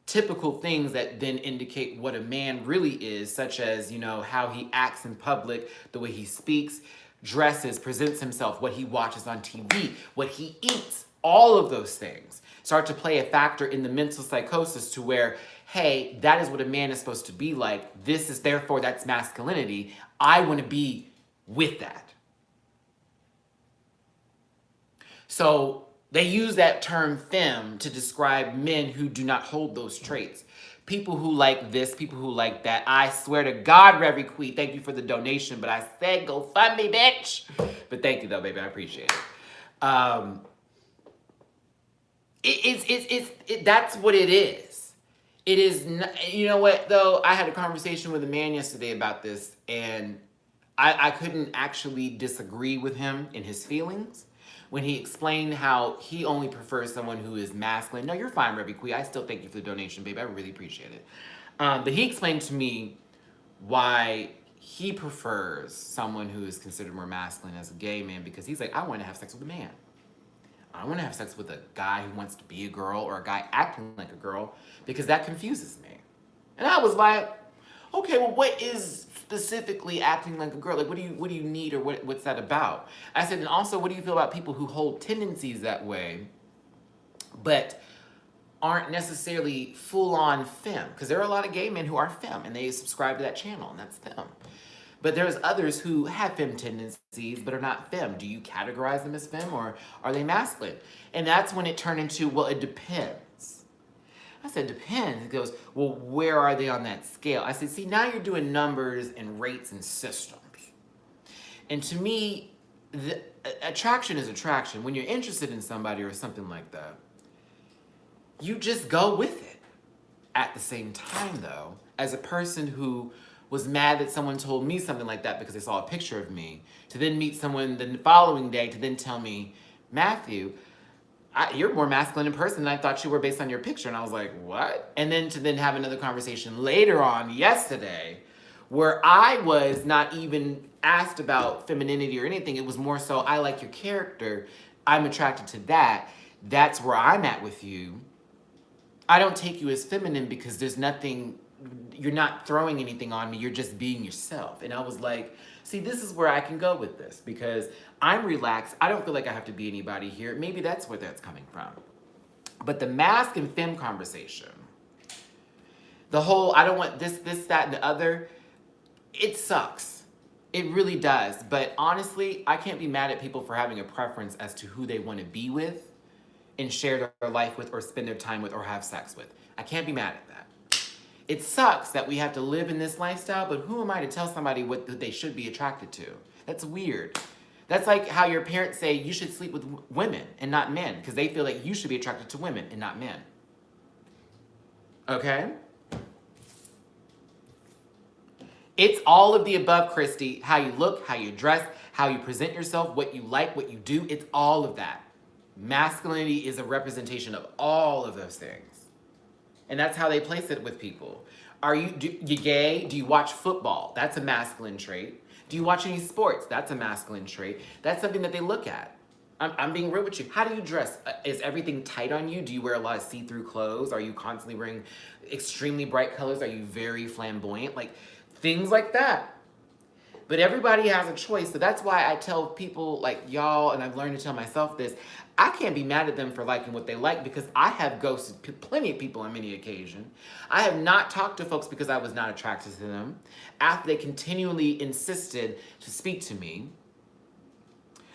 typical things that then indicate what a man really is, such as, you know, how he acts in public, the way he speaks, dresses, presents himself, what he watches on TV, what he eats. All of those things start to play a factor in the mental psychosis to where, hey, that is what a man is supposed to be like. This is, therefore, that's masculinity. I want to be with that. So they use that term femme to describe men who do not hold those traits. People who like this, people who like that. I swear to God, Reverend Queen, thank you for the donation, but I said go fund me, bitch. But thank you though, baby, I appreciate it. That's what it is. It is not, you know what though? I had a conversation with a man yesterday about this, and I couldn't actually disagree with him in his feelings when he explained how he only prefers someone who is masculine. No, you're fine, Rebby Queen. I still thank you for the donation, babe. I really appreciate it. But he explained to me why he prefers someone who is considered more masculine as a gay man, because he's like, I want to have sex with a man. I don't want to have sex with a guy who wants to be a girl or a guy acting like a girl, because that confuses me. And I was like, okay, well, what is specifically acting like a girl? Like, what do you need, or what's that about? I said, and also, what do you feel about people who hold tendencies that way, but aren't necessarily full-on femme? Because there are a lot of gay men who are femme, and they subscribe to that channel, and that's them. But there's others who have femme tendencies, but are not femme. Do you categorize them as femme, or are they masculine? And that's when it turned into, well, it depends. I said, depends. He goes, well, where are they on that scale? I said, see, now you're doing numbers and rates and systems. And to me, attraction is attraction. When you're interested in somebody or something like that, you just go with it. At the same time, though, as a person who was mad that someone told me something like that because they saw a picture of me, to then meet someone the following day to then tell me, Matthew, you're more masculine in person than I thought you were based on your picture. And I was like, what? And then to then have another conversation later on yesterday where I was not even asked about femininity or anything. It was more so, I like your character. I'm attracted to that. That's where I'm at with you. I don't take you as feminine because there's nothing throwing anything on me. You're just being yourself. And I was like, see, this is where I can go with this because I'm relaxed. I don't feel like I have to be anybody here. Maybe that's where that's coming from. But the mask and femme conversation, the whole, I don't want this, that, and the other, it sucks. It really does. But honestly, I can't be mad at people for having a preference as to who they want to be with and share their life with or spend their time with or have sex with. I can't be mad at that. It sucks that we have to live in this lifestyle, but who am I to tell somebody what they should be attracted to? That's weird. That's like how your parents say you should sleep with women and not men because they feel like you should be attracted to women and not men. Okay? It's all of the above, Christy. How you look, how you dress, how you present yourself, what you like, what you do. It's all of that. Masculinity is a representation of all of those things. And that's how they place it with people. You gay? Do you watch football? That's a masculine trait. Do you watch any sports? That's a masculine trait. That's something that they look at. I'm being real with you. How do you dress? Is everything tight on you? Do you wear a lot of see-through clothes? Are you constantly wearing extremely bright colors? Are you very flamboyant? Like, things like that. But everybody has a choice. So that's why I tell people like y'all, and I've learned to tell myself this, I can't be mad at them for liking what they like because I have ghosted plenty of people on many occasions. I have not talked to folks because I was not attracted to them after they continually insisted to speak to me.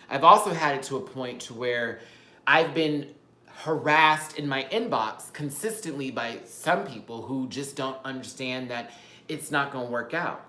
I've also had it to a point to where I've been harassed in my inbox consistently by some people who just don't understand that it's not going to work out.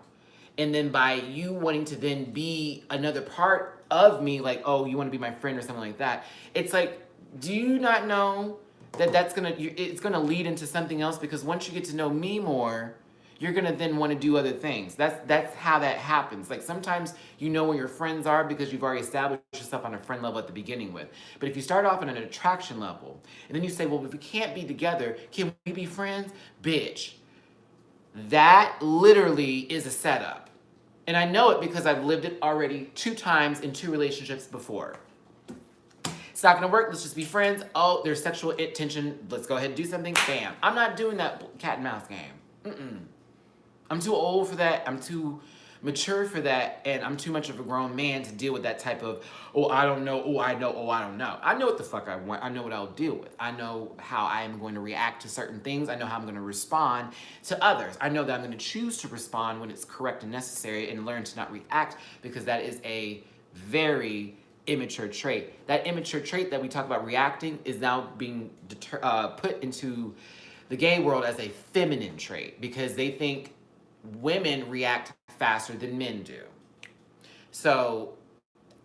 And then by you wanting to then be another part of me, like, oh, you want to be my friend or something like that. It's like, do you not know that it's gonna lead into something else? Because once you get to know me more, you're gonna then want to do other things. That's how that happens. Like sometimes you know where your friends are because you've already established yourself on a friend level at the beginning with. But if you start off on an attraction level, and then you say, well, if we can't be together, can we be friends? Bitch, that literally is a setup. And I know it because I've lived it already 2 times in 2 relationships before. It's not gonna work, let's just be friends. Oh, there's sexual tension, let's go ahead and do something, bam. I'm not doing that cat and mouse game. I'm too old for that, I'm too mature for that, and I'm too much of a grown man to deal with that type of, oh, I don't know, oh, I know, oh, I don't know. I know what the fuck I want, I know what I'll deal with. I know how I am going to react to certain things. I know how I'm going to respond to others. I know that I'm going to choose to respond when it's correct and necessary and learn to not react because that is a very immature trait. That immature trait that we talk about reacting is now being put into the gay world as a feminine trait because they think women react faster than men do. So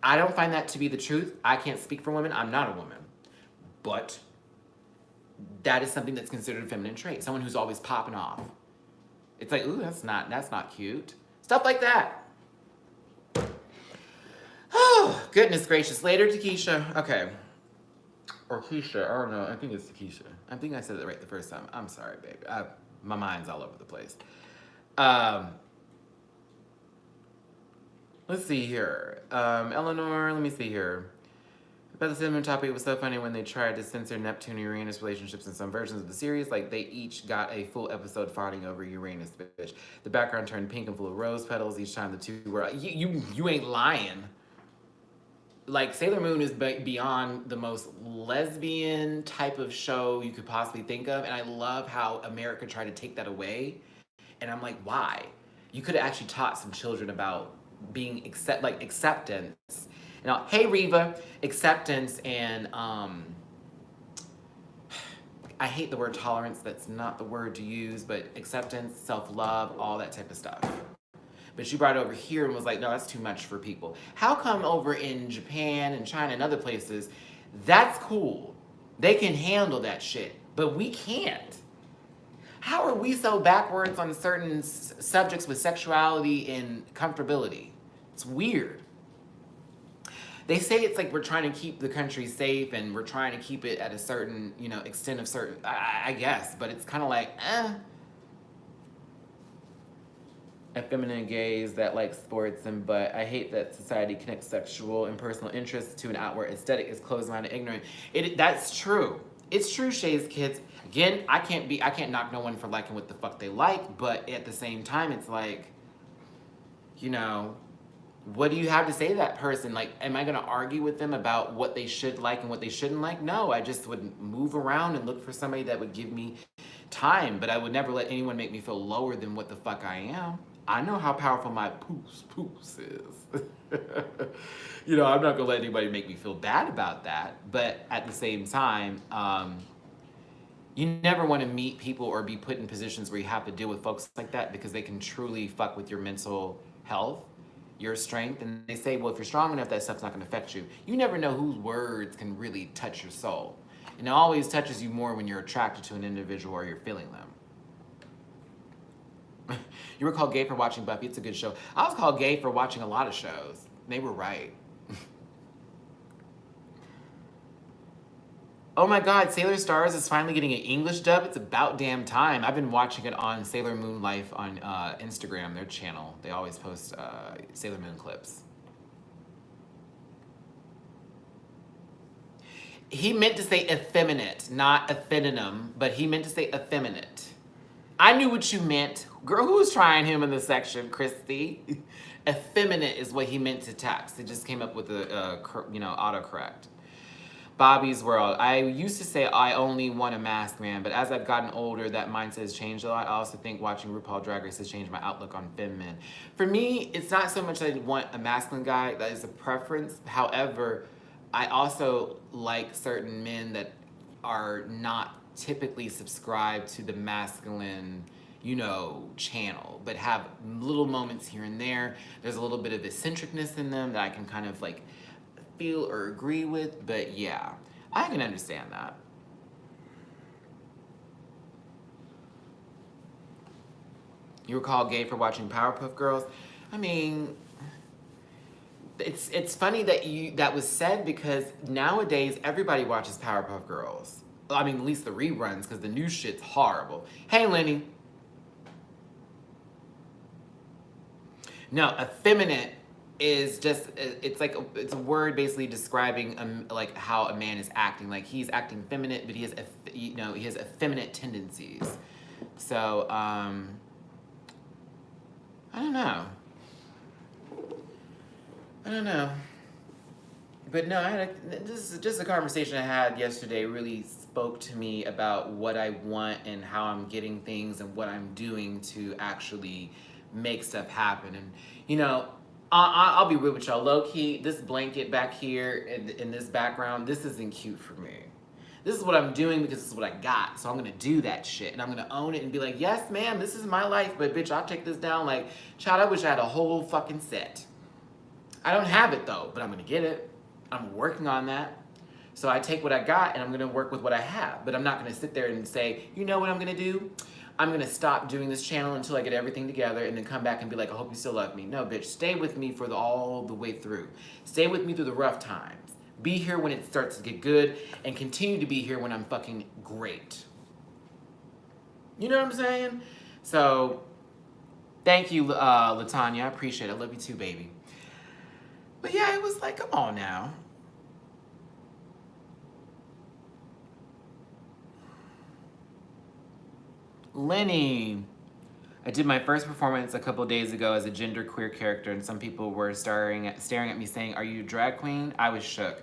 I don't find that to be the truth. I can't speak for women. I'm not a woman. But that is something that's considered a feminine trait. Someone who's always popping off. It's like, ooh, that's not cute. Stuff like that. Oh, goodness gracious. Later, Takesha. Okay. Or Keisha. I don't know. I think it's Takesha. I think I said it right the first time. I'm sorry, baby. My mind's all over the place. Let's see here. Eleanor, let me see here. About the cinnamon topic, it was so funny when they tried to censor Neptune and Uranus relationships in some versions of the series. Like, they each got a full episode fighting over Uranus, bitch. The background turned pink and full of rose petals each time the two were... You ain't lying. Like, Sailor Moon is beyond the most lesbian type of show you could possibly think of. And I love how America tried to take that away. And I'm like, why? You could have actually taught some children about being acceptance. You know, hey Reva, acceptance and I hate the word tolerance, that's not the word to use, but acceptance, self-love, all that type of stuff. But she brought it over here and was like, no, that's too much for people. How come over in Japan and China and other places, that's cool. They can handle that shit, but we can't. How are we so backwards on certain subjects with sexuality and comfortability? It's weird. They say it's like we're trying to keep the country safe and we're trying to keep it at a certain, extent of certain, I guess, but it's kind of like, Effeminate gays that like sports but I hate that society connects sexual and personal interests to an outward aesthetic is closed-minded, ignorant. That's true. It's true, Shay's kids. Again, I can't knock no one for liking what the fuck they like, but at the same time, it's like, you know, what do you have to say to that person? Like, am I gonna argue with them about what they should like and what they shouldn't like? No, I just would move around and look for somebody that would give me time, but I would never let anyone make me feel lower than what the fuck I am. I know how powerful my poops is. You know, I'm not gonna let anybody make me feel bad about that, but at the same time, you never want to meet people or be put in positions where you have to deal with folks like that because they can truly fuck with your mental health, your strength. And they say, well, if you're strong enough, that stuff's not going to affect you. You never know whose words can really touch your soul. And it always touches you more when you're attracted to an individual or you're feeling them. You were called gay for watching Buffy. It's a good show. I was called gay for watching a lot of shows. They were right. Oh my God, Sailor Stars is finally getting an English dub. It's about damn time. I've been watching it on Sailor Moon Life on Instagram, their channel. They always post Sailor Moon clips. He meant to say effeminate, not effeminum, but he meant to say effeminate. I knew what you meant. Girl, who was trying him in the section, Christy? Effeminate is what he meant to text. It just came up with a autocorrect. Bobby's World. I used to say I only want a masked man, but as I've gotten older, that mindset has changed a lot. I also think watching RuPaul Drag Race has changed my outlook on femme men. For me, it's not so much that I want a masculine guy. That is a preference. However, I also like certain men that are not typically subscribed to the masculine, channel, but have little moments here and there. There's a little bit of eccentricness in them that I can kind of like feel or agree with, but yeah, I can understand that. You were called gay for watching Powerpuff Girls. I mean, it's funny that was said because nowadays everybody watches Powerpuff Girls. I mean, at least the reruns, because the new shit's horrible. Hey, Lenny. No, effeminate is just, it's a word basically describing like how a man is acting. Like he's acting feminine, but he has effeminate tendencies. So I don't know. But no, this is just a conversation I had yesterday. Really spoke to me about what I want and how I'm getting things and what I'm doing to actually make stuff happen. And I'll be real with y'all. Low key, this blanket back here in this background, this isn't cute for me. This is what I'm doing because this is what I got. So I'm gonna do that shit and I'm gonna own it and be like, yes, ma'am, this is my life. But bitch, I'll take this down. Like, child, I wish I had a whole fucking set. I don't have it though, but I'm gonna get it. I'm working on that. So I take what I got and I'm gonna work with what I have. But I'm not gonna sit there and say, you know what I'm gonna do? I'm gonna stop doing this channel until I get everything together and then come back and be like, I hope you still love me. No, bitch, stay with me for all the way through. Stay with me through the rough times. Be here when it starts to get good and continue to be here when I'm fucking great. You know what I'm saying? So, thank you, LaTanya. I appreciate it. I love you too, baby. But yeah, it was like, come on now. Lenny. I did my first performance a couple days ago as a genderqueer character, and some people were staring at me saying, are you a drag queen? I was shook.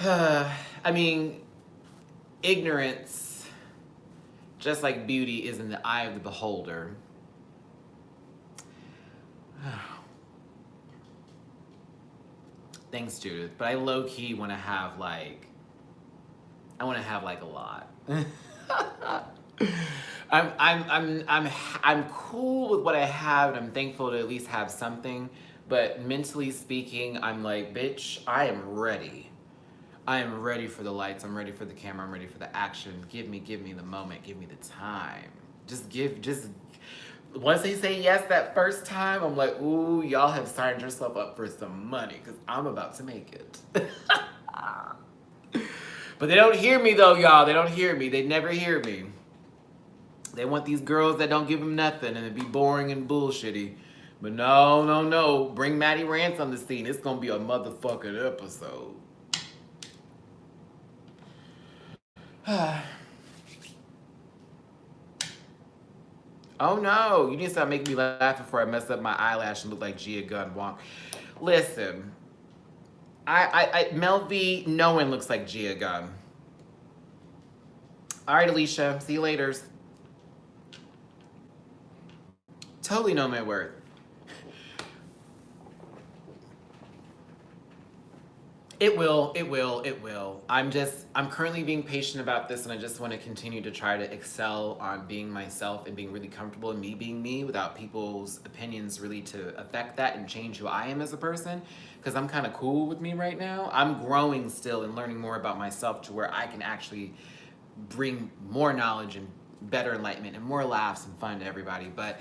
I mean, ignorance, just like beauty, is in the eye of the beholder. Thanks, Judith. But I low-key want to have like a lot. I'm cool with what I have, and I'm thankful to at least have something. But mentally speaking, I'm like, bitch, I am ready. I am ready for the lights. I'm ready for the camera. I'm ready for the action. Give me the moment. Give me the time. Once they say yes that first time, I'm like, ooh, y'all have signed yourself up for some money because I'm about to make it. But they don't hear me though, y'all. They don't hear me. They never hear me. They want these girls that don't give them nothing and it be boring and bullshitty. But no. Bring Matty Rants on the scene. It's going to be a motherfucking episode. Oh no, you need to stop making me laugh before I mess up my eyelash and look like Gia Gunn Wonk. Listen, Mel V, no one looks like Gia Gunn. All right, Alicia, see you later. Totally know my worth. It will. I'm currently being patient about this, and I just want to continue to try to excel on being myself and being really comfortable in me being me without people's opinions really to affect that and change who I am as a person, because I'm kind of cool with me right now. I'm growing still and learning more about myself to where I can actually bring more knowledge and better enlightenment and more laughs and fun to everybody. But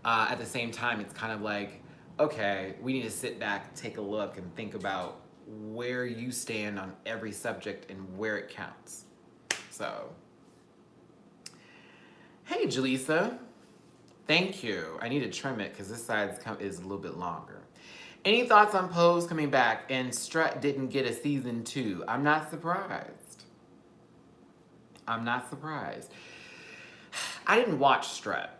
at the same time, it's kind of like, okay, we need to sit back, take a look, and think about where you stand on every subject and where it counts. So, hey, Jaleesa. Thank you. I need to trim it because this side is a little bit longer. Any thoughts on Pose coming back? And Strut didn't get a season 2. I'm not surprised. I didn't watch Strut.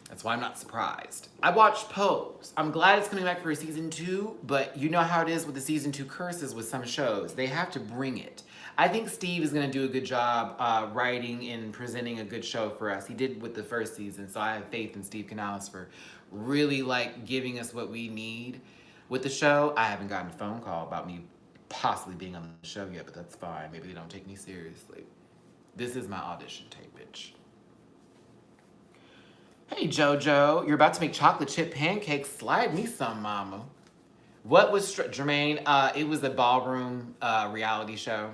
That's why I'm not surprised. I watched Pose. I'm glad it's coming back for a season 2, but you know how it is with the season 2 curses with some shows. They have to bring it. I think Steve is gonna do a good job writing and presenting a good show for us. He did with the first season, so I have faith in Steve Canales for really giving us what we need with the show. I haven't gotten a phone call about me possibly being on the show yet, but that's fine. Maybe they don't take me seriously. This is my audition tape, bitch. Hey, JoJo, you're about to make chocolate chip pancakes. Slide me some, mama. What was Jermaine? It was a ballroom reality show,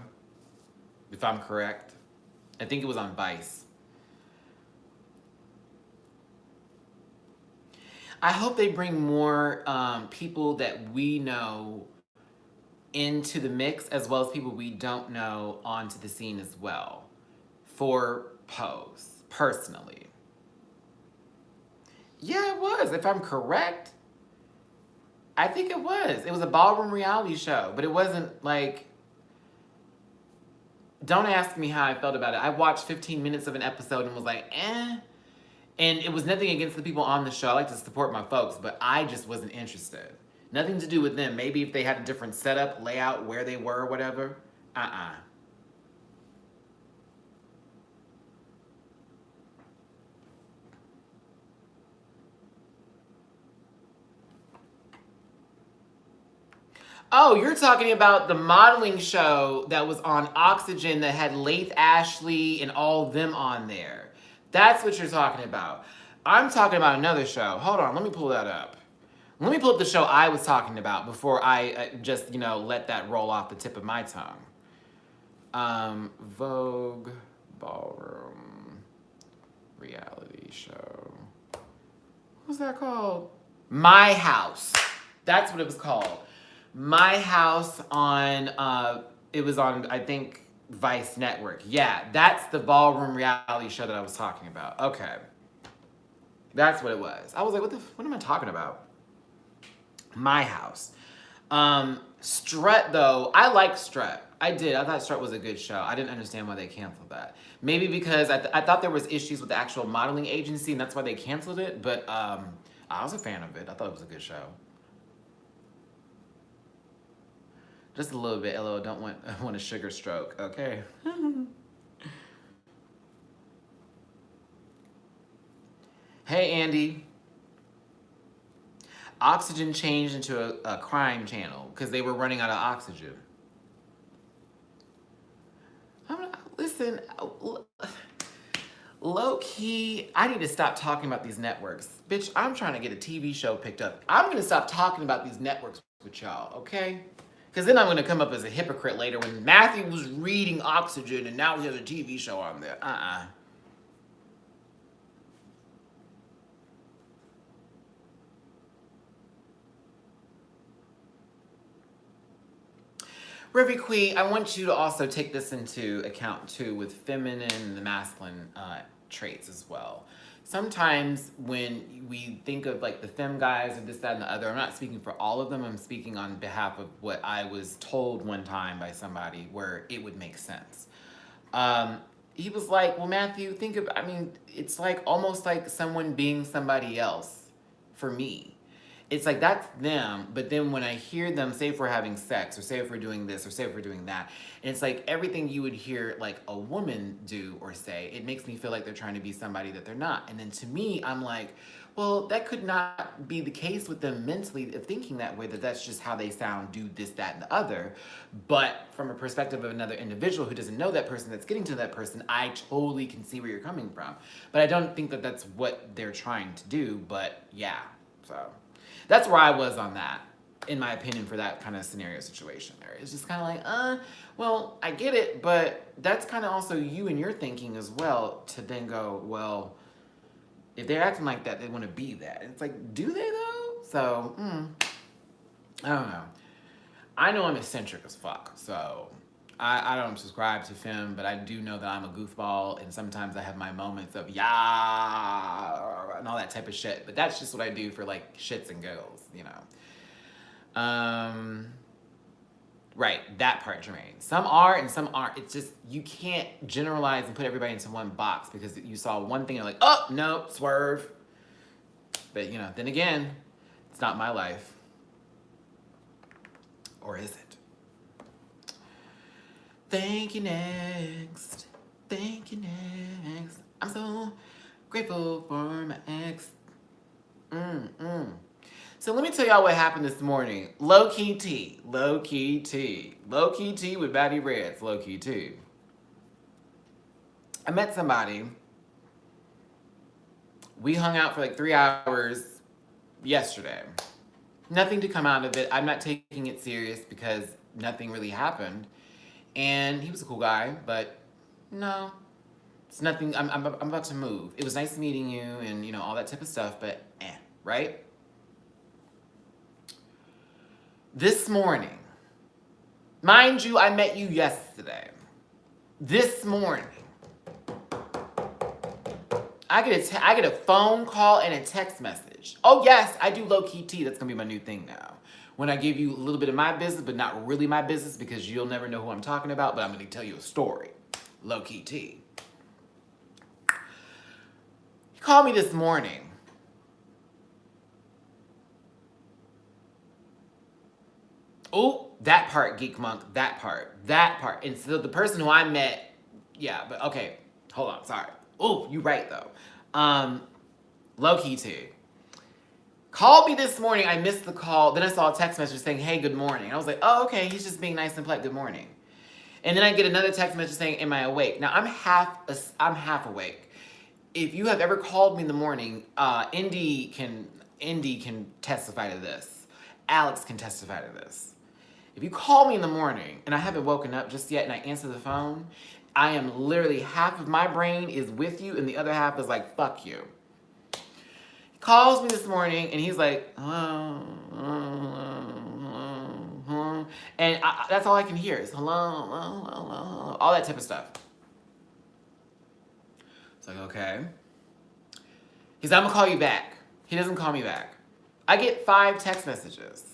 if I'm correct. I think it was on Vice. I hope they bring more people that we know into the mix, as well as people we don't know onto the scene as well for Pose, personally. Yeah, it was, if I'm correct. I think it was. It was a ballroom reality show, but it wasn't like... Don't ask me how I felt about it. I watched 15 minutes of an episode and was like, eh. And it was nothing against the people on the show. I like to support my folks, but I just wasn't interested. Nothing to do with them. Maybe if they had a different setup, layout, where they were, or whatever. Oh, you're talking about the modeling show that was on Oxygen that had Laith Ashley and all of them on there. That's what you're talking about. I'm talking about another show. Hold on, let me pull that up. Let me pull up the show I was talking about before I just, let that roll off the tip of my tongue. Vogue Ballroom Reality Show. What was that called? My House. That's what it was called. My House on, it was on, I think, Vice Network. Yeah, that's the ballroom reality show that I was talking about. Okay. That's what it was. I was like, what am I talking about? My House. Strut, though, I liked Strut. I did. I thought Strut was a good show. I didn't understand why they canceled that. Maybe because I thought there was issues with the actual modeling agency, and that's why they canceled it. But I was a fan of it. I thought it was a good show. Just a little bit, LO. I want a sugar stroke, okay? Hey, Andy. Oxygen changed into a crime channel because they were running out of oxygen. Listen, low key, I need to stop talking about these networks. Bitch, I'm trying to get a TV show picked up. I'm going to stop talking about these networks with y'all, okay? Because then I'm going to come up as a hypocrite later when Matthew was reading Oxygen and now he has a TV show on there. Reverie Queen, I want you to also take this into account too with feminine and the masculine traits as well. Sometimes when we think of the femme guys and this, that, and the other, I'm not speaking for all of them. I'm speaking on behalf of what I was told one time by somebody where it would make sense. he was like, well, Matthew, think of, I mean, it's like almost like someone being somebody else for me. It's like that's them, but then when I hear them, say if we're having sex, or say if we're doing this, or say if we're doing that, and it's like everything you would hear like a woman do or say, it makes me feel like they're trying to be somebody that they're not. And then to me, I'm like, well, that could not be the case with them mentally of thinking that way, that that's just how they sound, do this, that, and the other. But from a perspective of another individual who doesn't know that person, that's getting to that person, I totally can see where you're coming from. But I don't think that that's what they're trying to do, but yeah, so. That's where I was on that, in my opinion, for that kind of scenario situation there. It's just kind of like, well, I get it, but that's kind of also you and your thinking as well, to then go, well, if they're acting like that, they want to be that. And it's like, do they though? So, I don't know. I know I'm eccentric as fuck, so I don't subscribe to femme, but I do know that I'm a goofball, and sometimes I have my moments of yeah and all that type of shit. But that's just what I do for like shits and giggles, you know. Right, that part, Jermaine. Some are and some aren't. It's just you can't generalize and put everybody into one box because you saw one thing and you're like, oh no, swerve. But you know, then again, it's not my life, or is it? Thank you next. Thank you next. I'm so grateful for my ex. So let me tell y'all what happened this morning. Low-key tea. Low-key tea. Low-key tea with Matty Rants. Low-key tea. I met somebody. We hung out for like 3 hours yesterday. Nothing to come out of it. I'm not taking it serious because nothing really happened. And he was a cool guy, but no, it's nothing. I'm about to move. It was nice meeting you and, you know, all that type of stuff, but right? This morning, mind you, I met you yesterday. This morning, I get a phone call and a text message. Oh yes, I do low-key tea. That's gonna be my new thing now. When I give you a little bit of my business, but not really my business because you'll never know who I'm talking about, but I'm gonna tell you a story. Low-key tea. He called me this morning. Oh, that part, Geek Monk, that part. And so the person who I met, yeah, but okay, hold on, sorry. Oh, you right though. Low-key tea. Called me this morning. I missed the call. Then I saw a text message saying, hey, good morning. I was like, oh, okay. He's just being nice and polite. Good morning. And then I get another text message saying, am I awake? Now, I'm half awake. If you have ever called me in the morning, Indy can testify to this. Alex can testify to this. If you call me in the morning and I haven't woken up just yet and I answer the phone, I am literally half of my brain is with you and the other half is like, fuck you. Calls me this morning and he's like, and that's all I can hear is hello, all that type of stuff. It's like, okay. He's like, I'm gonna call you back. He doesn't call me back. I get 5 text messages.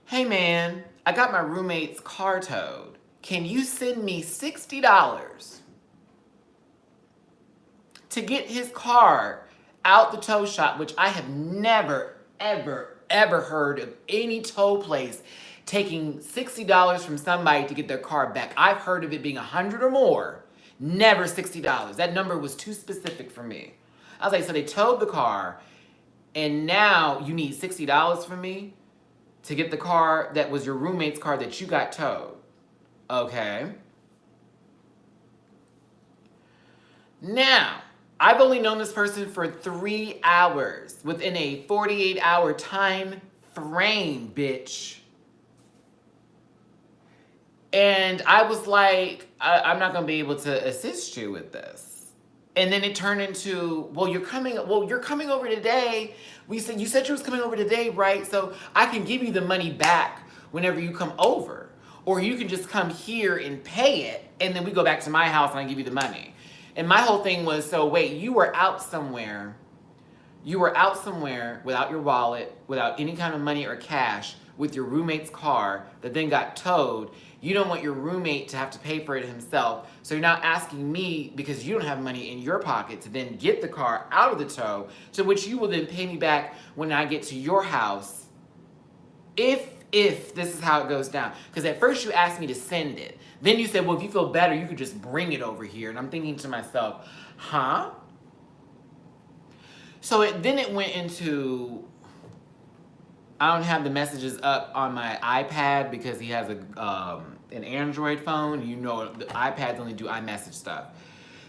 Hey man, I got my roommate's car towed. Can you send me $60 to get his car out the tow shop, which I have never, ever, ever heard of any tow place taking $60 from somebody to get their car back. I've heard of it being $100 or more, never $60. That number was too specific for me. I was like, so they towed the car, and now you need $60 from me to get the car that was your roommate's car that you got towed. Okay. Now, I've only known this person for 3 hours within a 48-hour time frame, bitch. And I was like, I'm not gonna be able to assist you with this. And then it turned into, well, you're coming over today. You said you was coming over today, right? So I can give you the money back whenever you come over. Or you can just come here and pay it, and then we go back to my house and I give you the money. And my whole thing was, so wait, you were out somewhere without your wallet, without any kind of money or cash, with your roommate's car that then got towed, You don't want your roommate to have to pay for it himself. So you're now asking me, because you don't have money in your pocket, to then get the car out of the tow, to which you will then pay me back when I get to your house. If this is how it goes down. Because at first you asked me to send it. Then you said, well, if you feel better, you could just bring it over here. And I'm thinking to myself, huh? So then it went into, I don't have the messages up on my iPad because he has an Android phone. You know, the iPads only do iMessage stuff.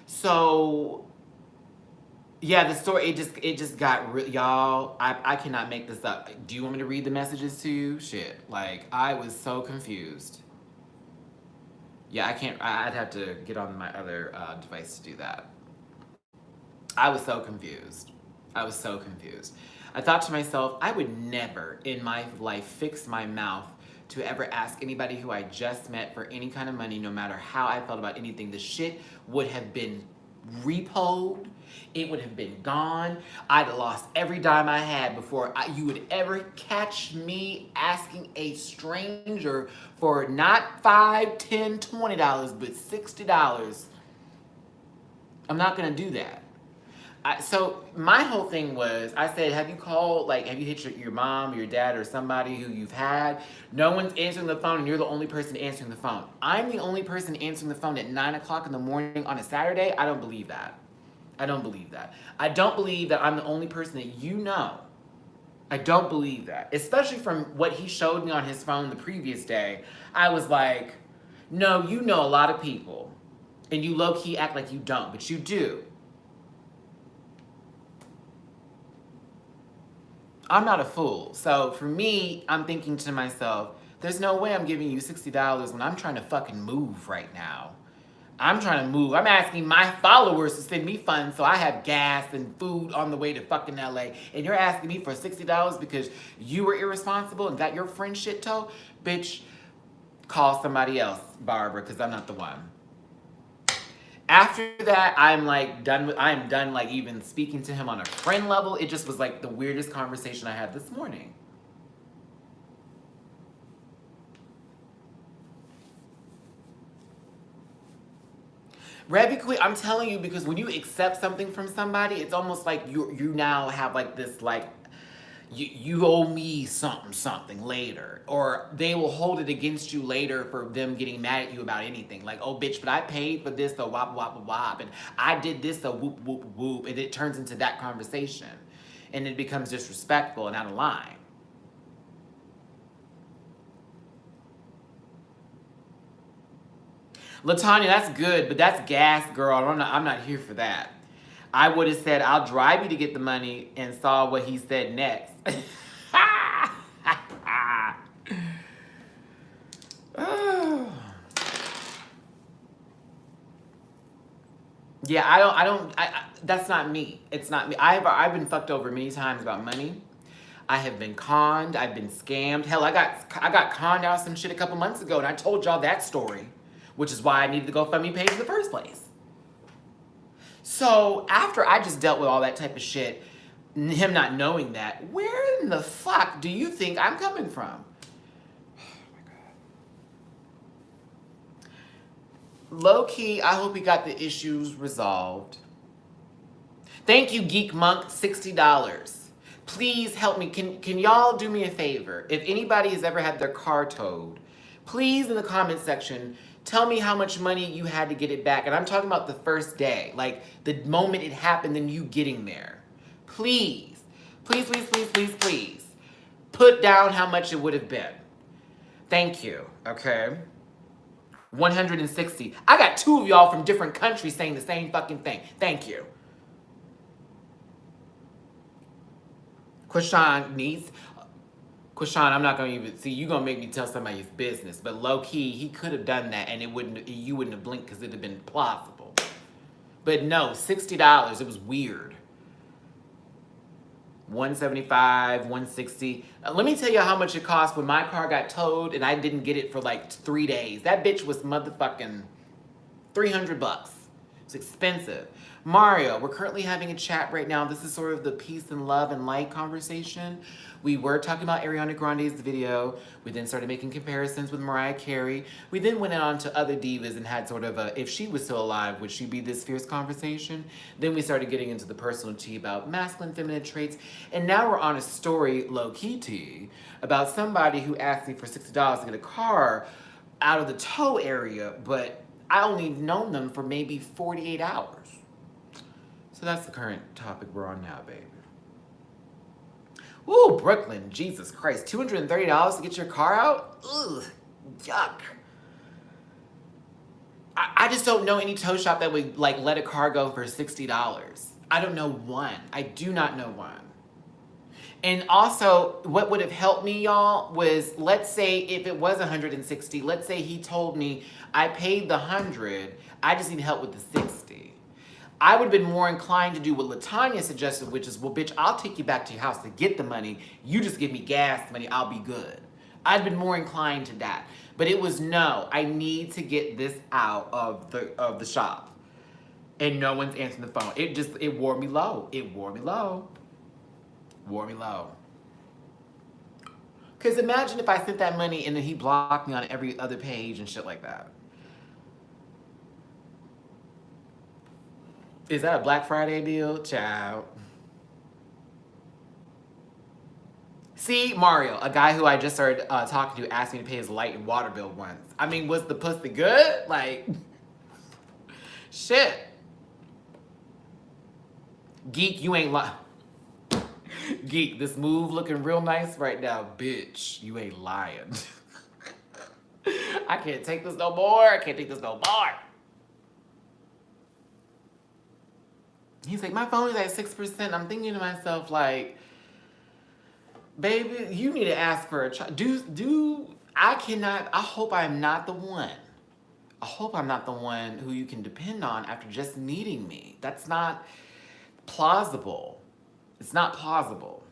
So yeah, the story, it just got y'all, I cannot make this up. Do you want me to read the messages to you? Shit, like, I was so confused. Yeah, I can't, I'd have to get on my other device to do that. I was so confused. I was so confused. I thought to myself, I would never in my life fix my mouth to ever ask anybody who I just met for any kind of money, no matter how I felt about anything. The shit would have been repoed. It would have been gone. I'd have lost every dime I had before you would ever catch me asking a stranger for not $5, $10, $20, but $60. I'm not gonna do that. So my whole thing was, I said, have you called, like, have you hit your mom or your dad or somebody who you've had? No one's answering the phone and you're the only person answering the phone. I'm the only person answering the phone at 9 o'clock in the morning on a Saturday? I don't believe that. I don't believe that. I don't believe that I'm the only person that you know. I don't believe that. Especially from what he showed me on his phone the previous day. I was like, no, you know a lot of people. And you low-key act like you don't, but you do. I'm not a fool. So for me, I'm thinking to myself, there's no way I'm giving you $60 when I'm trying to fucking move right now. I'm trying to move. I'm asking my followers to send me funds so I have gas and food on the way to fucking LA. And you're asking me for $60 because you were irresponsible and got your friend shit towed? Bitch, call somebody else, Barbara, because I'm not the one. After that, I'm done like even speaking to him on a friend level. It just was like the weirdest conversation I had this morning. Revy, I'm telling you, because when you accept something from somebody, it's almost like you now have like this like, you owe me something later, or they will hold it against you later for them getting mad at you about anything. Like, oh bitch, but I paid for this, so wop wop wop, and I did this, so whoop whoop whoop, and it turns into that conversation, and it becomes disrespectful and out of line. LaTanya, that's good, but that's gas, girl. I'm not here for that. I would have said, I'll drive you to get the money, and saw what he said next. Yeah, that's not me. It's not me. I've been fucked over many times about money. I have been conned. I've been scammed. Hell, I got conned out some shit a couple months ago, and I told y'all that story, which is why I needed the GoFundMe page in the first place. So after I just dealt with all that type of shit, him not knowing that, where in the fuck do you think I'm coming from? Oh my God. Low key, I hope he got the issues resolved. Thank you, Geek Monk, $60. Please help me. Can y'all do me a favor? If anybody has ever had their car towed, please in the comment section, tell me how much money you had to get it back. And I'm talking about the first day, like the moment it happened and you getting there. Please, please, please, please, please, please. Put down how much it would have been. Thank you, okay? 160. I got 2 of y'all from different countries saying the same fucking thing. Thank you. Quashan needs... Quashan, I'm not gonna even see. You gonna make me tell somebody's business, but low key, he could have done that, and you wouldn't have blinked because it'd have been plausible. But no, $60. It was weird. 175, 160. Let me tell you how much it cost when my car got towed and I didn't get it for like 3 days. That bitch was motherfucking $300. It's expensive. Mario, we're currently having a chat right now. This is sort of the peace and love and light conversation. We were talking about Ariana Grande's video. We then started making comparisons with Mariah Carey. We then went on to other divas and had sort of a, if she was still alive, would she be this fierce conversation? Then we started getting into the personal tea about masculine, feminine traits. And now we're on a story, low-key tea, about somebody who asked me for $60 to get a car out of the tow area, but I only known them for maybe 48 hours. So that's the current topic we're on now, baby. Ooh, Brooklyn, Jesus Christ. $230 to get your car out? Ugh, yuck. I just don't know any tow shop that would like let a car go for $60. I don't know one. I do not know one. And also, what would have helped me, y'all, was let's say if it was $160, let's say he told me I paid the $100, I just need help with the $60. I would have been more inclined to do what LaTanya suggested, which is, well, bitch, I'll take you back to your house to get the money. You just give me gas money, I'll be good. I'd been more inclined to that. But it was no, I need to get this out of the shop. And no one's answering the phone. It wore me low. It wore me low. Wore me low. Because imagine if I sent that money and then he blocked me on every other page and shit like that. Is that a Black Friday deal? Child. See, Mario, a guy who I just started talking to asked me to pay his light and water bill once. I mean, was the pussy good? Like, shit. Geek, you ain't lying. Geek, this move looking real nice right now. Bitch, you ain't lying. I can't take this no more. I can't take this no more. He's like, my phone is at 6%. I'm thinking to myself, like, baby, you need to ask for a child. I hope I'm not the one. I hope I'm not the one who you can depend on after just meeting me. That's not plausible. It's not plausible.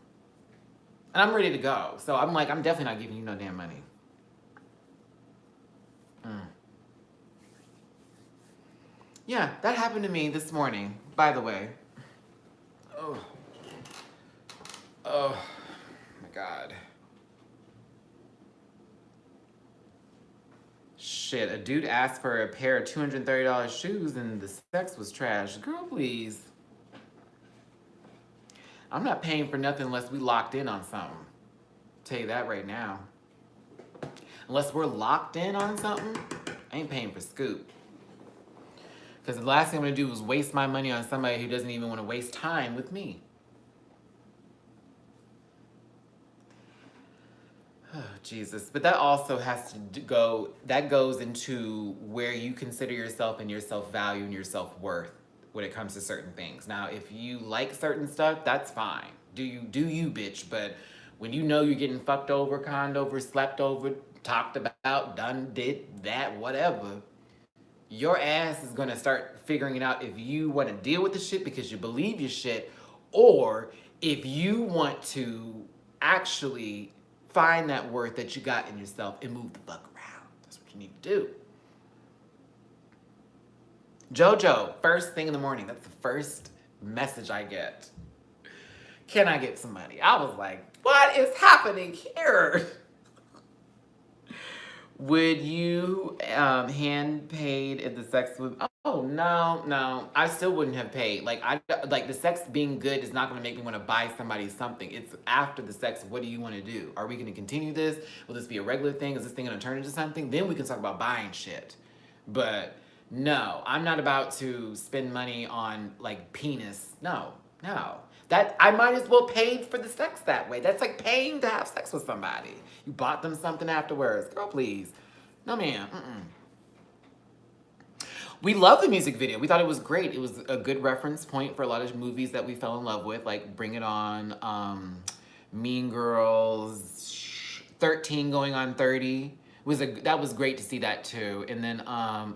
And I'm ready to go. So I'm like, I'm definitely not giving you no damn money. Yeah, that happened to me this morning, by the way. Oh my God. Shit, a dude asked for a pair of $230 shoes and the sex was trash. Girl, please. I'm not paying for nothing unless we locked in on something. Tell you that right now. Unless we're locked in on something, I ain't paying for scoop. Because the last thing I'm going to do is waste my money on somebody who doesn't even want to waste time with me. Oh, Jesus. But that also has to go, that goes into where you consider yourself and your self-value and your self-worth when it comes to certain things. Now, if you like certain stuff, that's fine. Do you, bitch. But when you know you're getting fucked over, conned over, slept over, talked about, done, did, that, whatever, your ass is gonna start figuring it out if you want to deal with the shit because you believe your shit, or if you want to actually find that worth that you got in yourself and move the fuck around. That's what you need to do. JoJo, first thing in the morning, that's the first message I get. Can I get some money? I was like, what is happening here? Would you hand paid if the sex was? Oh no, I still wouldn't have paid. Like the sex being good is not going to make me want to buy somebody something. It's after the sex. What do you want to do? Are we going to continue this? Will this be a regular thing? Is this thing going to turn into something? Then we can talk about buying shit. But no, I'm not about to spend money on like penis. No. That I might as well pay for the sex that way. That's like paying to have sex with somebody. You bought them something afterwards. Girl, please. No, ma'am. We love the music video. We thought it was great. It was a good reference point for a lot of movies that we fell in love with, like Bring It On, Mean Girls, 13 Going on 30. That was great to see that too. And then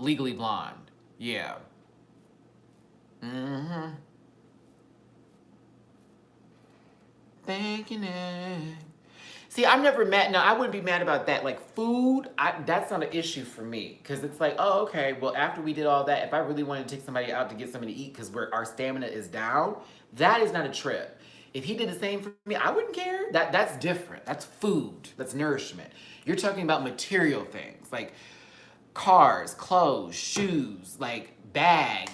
Legally Blonde. Yeah. Thinking it. See, I'm never mad. No, I wouldn't be mad about that. Like food, that's not an issue for me. Because it's like, oh, okay, well, after we did all that, if I really wanted to take somebody out to get something to eat because our stamina is down, that is not a trip. If he did the same for me, I wouldn't care. That's different. That's food. That's nourishment. You're talking about material things like cars, clothes, shoes, like bags,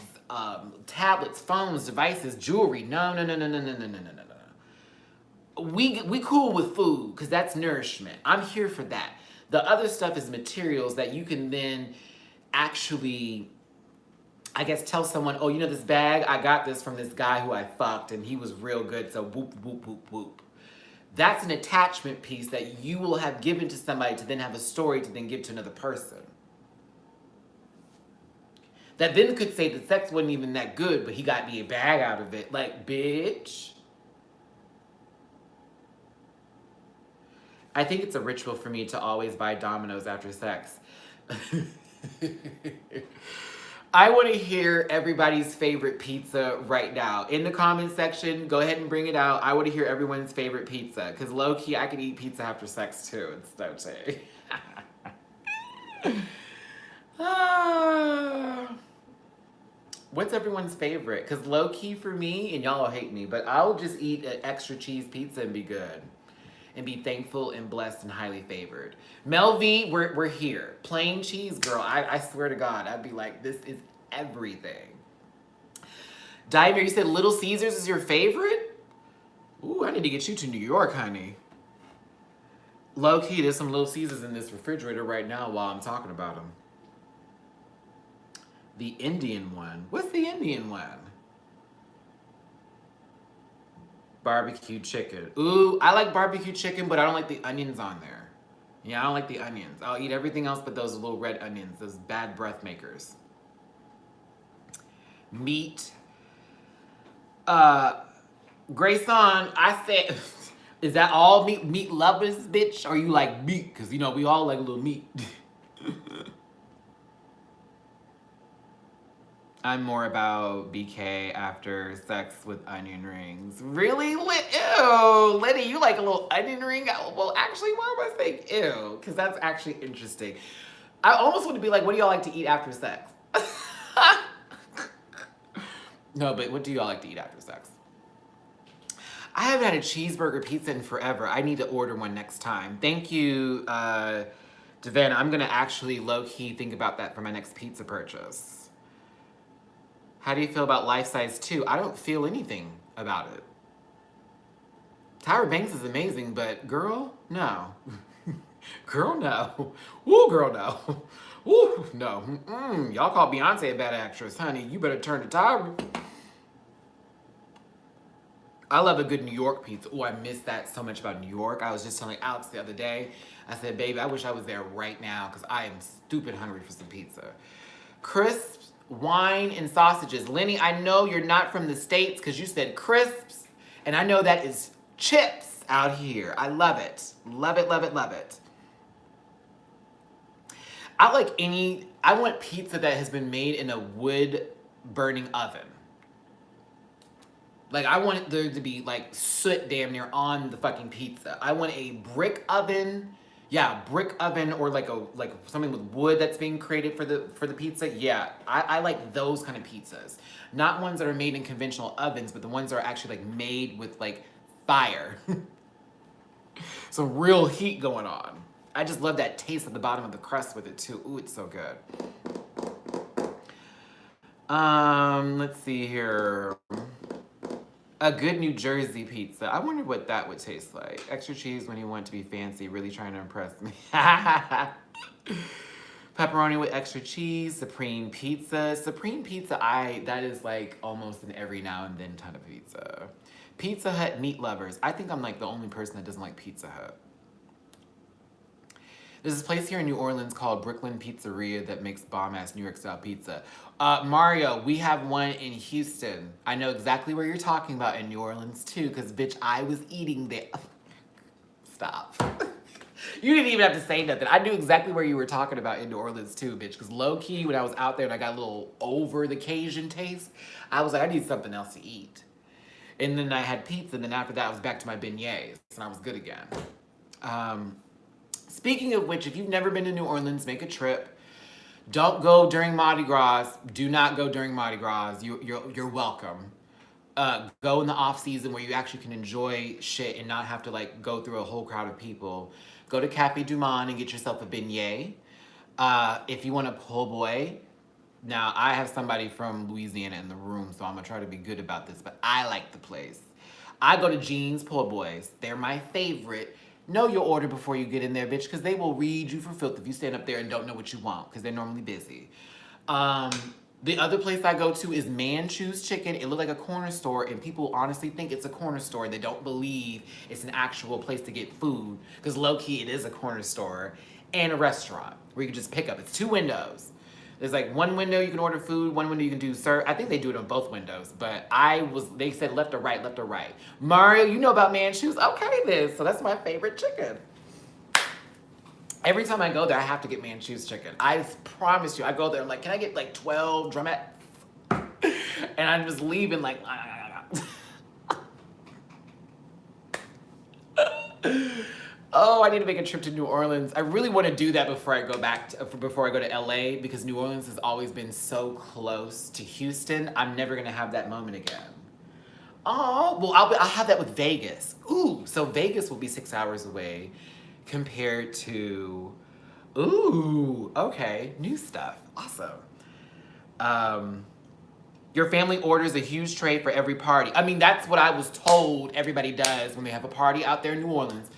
tablets, phones, devices, jewelry. No, no, no, no, no, no, no, no, no, no, no. We cool with food because that's nourishment. I'm here for that. The other stuff is materials that you can then actually, I guess, tell someone, oh, you know this bag? I got this from this guy who I fucked and he was real good, so whoop, whoop, whoop, whoop. That's an attachment piece that you will have given to somebody to then have a story to then give to another person. That then could say the sex wasn't even that good, but he got me a bag out of it. Like, bitch. I think it's a ritual for me to always buy Domino's after sex. I want to hear everybody's favorite pizza right now. In the comment section, go ahead and bring it out. I want to hear everyone's favorite pizza. Because low-key, I could eat pizza after sex too. It's no shade. What's everyone's favorite? Because low-key for me, and y'all will hate me, but I'll just eat an extra cheese pizza and be good. And be thankful and blessed and highly favored. Mel V, we're here. Plain cheese, girl. I swear to God, I'd be like, this is everything. Diamond, you said Little Caesars is your favorite? Ooh, I need to get you to New York, honey. Low key, there's some Little Caesars in this refrigerator right now while I'm talking about them. The Indian one. What's the Indian one? Barbecue chicken. Ooh, I like barbecue chicken, but I don't like the onions on there. Yeah, I don't like the onions. I'll eat everything else but those little red onions, those bad breath makers. Meat. Grayson, I said, is that all meat lovers, bitch? Or you like meat? Because, you know, we all like a little meat. I'm more about BK after sex with onion rings. Really? Ew, Liddy, you like a little onion ring? Well, actually, why am I saying ew? Because that's actually interesting. I almost want to be like, what do y'all like to eat after sex? No, but what do y'all like to eat after sex? I haven't had a cheeseburger pizza in forever. I need to order one next time. Thank you, Devan. I'm going to actually low-key think about that for my next pizza purchase. How do you feel about Life Size 2? I don't feel anything about it. Tyra Banks is amazing, but girl, no. Girl, no. Ooh, girl, no. Ooh, no. Y'all call Beyonce a bad actress, honey. You better turn to Tyra. I love a good New York pizza. Oh, I miss that so much about New York. I was just telling Alex the other day. I said, baby, I wish I was there right now because I am stupid hungry for some pizza. Crisps, wine, and sausages. Lenny, I know you're not from the States because you said crisps, and I know that is chips out here. I love it. Love it, love it, love it. I want pizza that has been made in a wood-burning oven. Like, I want there to be, like, soot damn near on the fucking pizza. I want a brick oven. Yeah, brick oven or like something with wood that's being created for the pizza. Yeah, I like those kind of pizzas. Not ones that are made in conventional ovens, but the ones that are actually like made with like fire. Some real heat going on. I just love that taste at the bottom of the crust with it too. Ooh, it's so good. Let's see here. A good New Jersey pizza. I wonder what that would taste like. Extra cheese when you want to be fancy, really trying to impress me. Pepperoni with extra cheese, supreme pizza. Supreme pizza, that is like almost an every now and then kind of pizza. Pizza Hut meat lovers. I think I'm like the only person that doesn't like Pizza Hut. There's this place here in New Orleans called Brooklyn Pizzeria that makes bomb-ass New York-style pizza. Mario, we have one in Houston. I know exactly where you're talking about in New Orleans, too, because, bitch, I was eating there. Stop. You didn't even have to say nothing. I knew exactly where you were talking about in New Orleans, too, bitch, because low-key, when I was out there and I got a little over the Cajun taste, I was like, I need something else to eat. And then I had pizza, and then after that, I was back to my beignets, and I was good again. Speaking of which, if you've never been to New Orleans, make a trip. Don't go during Mardi Gras. Do not go during Mardi Gras. You're welcome. Go in the off season where you actually can enjoy shit and not have to like go through a whole crowd of people. Go to Cafe Du Monde and get yourself a beignet. If you want a po' boy, now I have somebody from Louisiana in the room, so I'm gonna try to be good about this, but I like the place. I go to Jean's Po' Boys. They're my favorite. Know your order before you get in there, bitch, because they will read you for filth if you stand up there and don't know what you want, because they're normally busy. The other place I go to is Manchew's Chicken. It looks like a corner store, and people honestly think it's a corner store. They don't believe it's an actual place to get food, because low-key, it is a corner store and a restaurant where you can just pick up. It's 2 windows. There's like 1 window you can order food, 1 window you can do serve. I think they do it on both windows, but they said left or right, left or right. Mario, you know about Manchew's? Okay then, so that's my favorite chicken. Every time I go there, I have to get Manchew's chicken. I promise you, I go there, I'm like, can I get like 12 drumettes? And I'm just leaving like, oh, I need to make a trip to New Orleans. I really want to do that before I go before I go to LA, because New Orleans has always been so close to Houston. I'm never gonna have that moment again. Oh, well, I'll have that with Vegas. Ooh, so Vegas will be 6 hours away compared to, ooh, okay, new stuff, awesome. Your family orders a huge tray for every party. I mean, that's what I was told everybody does when they have a party out there in New Orleans.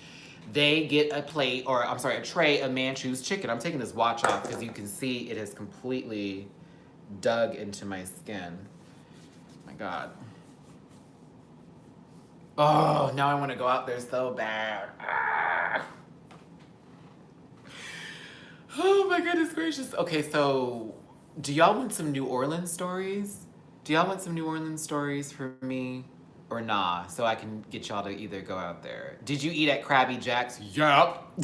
They get a tray of Manchew's chicken. I'm taking this watch off because you can see it has completely dug into my skin. Oh my God. Oh, now I want to go out there so bad. Ah. Oh my goodness gracious. Okay, so do y'all want some New Orleans stories? Do y'all want some New Orleans stories for me or nah? So I can get y'all to either go out there. Did you eat at Krabby Jack's? Yup.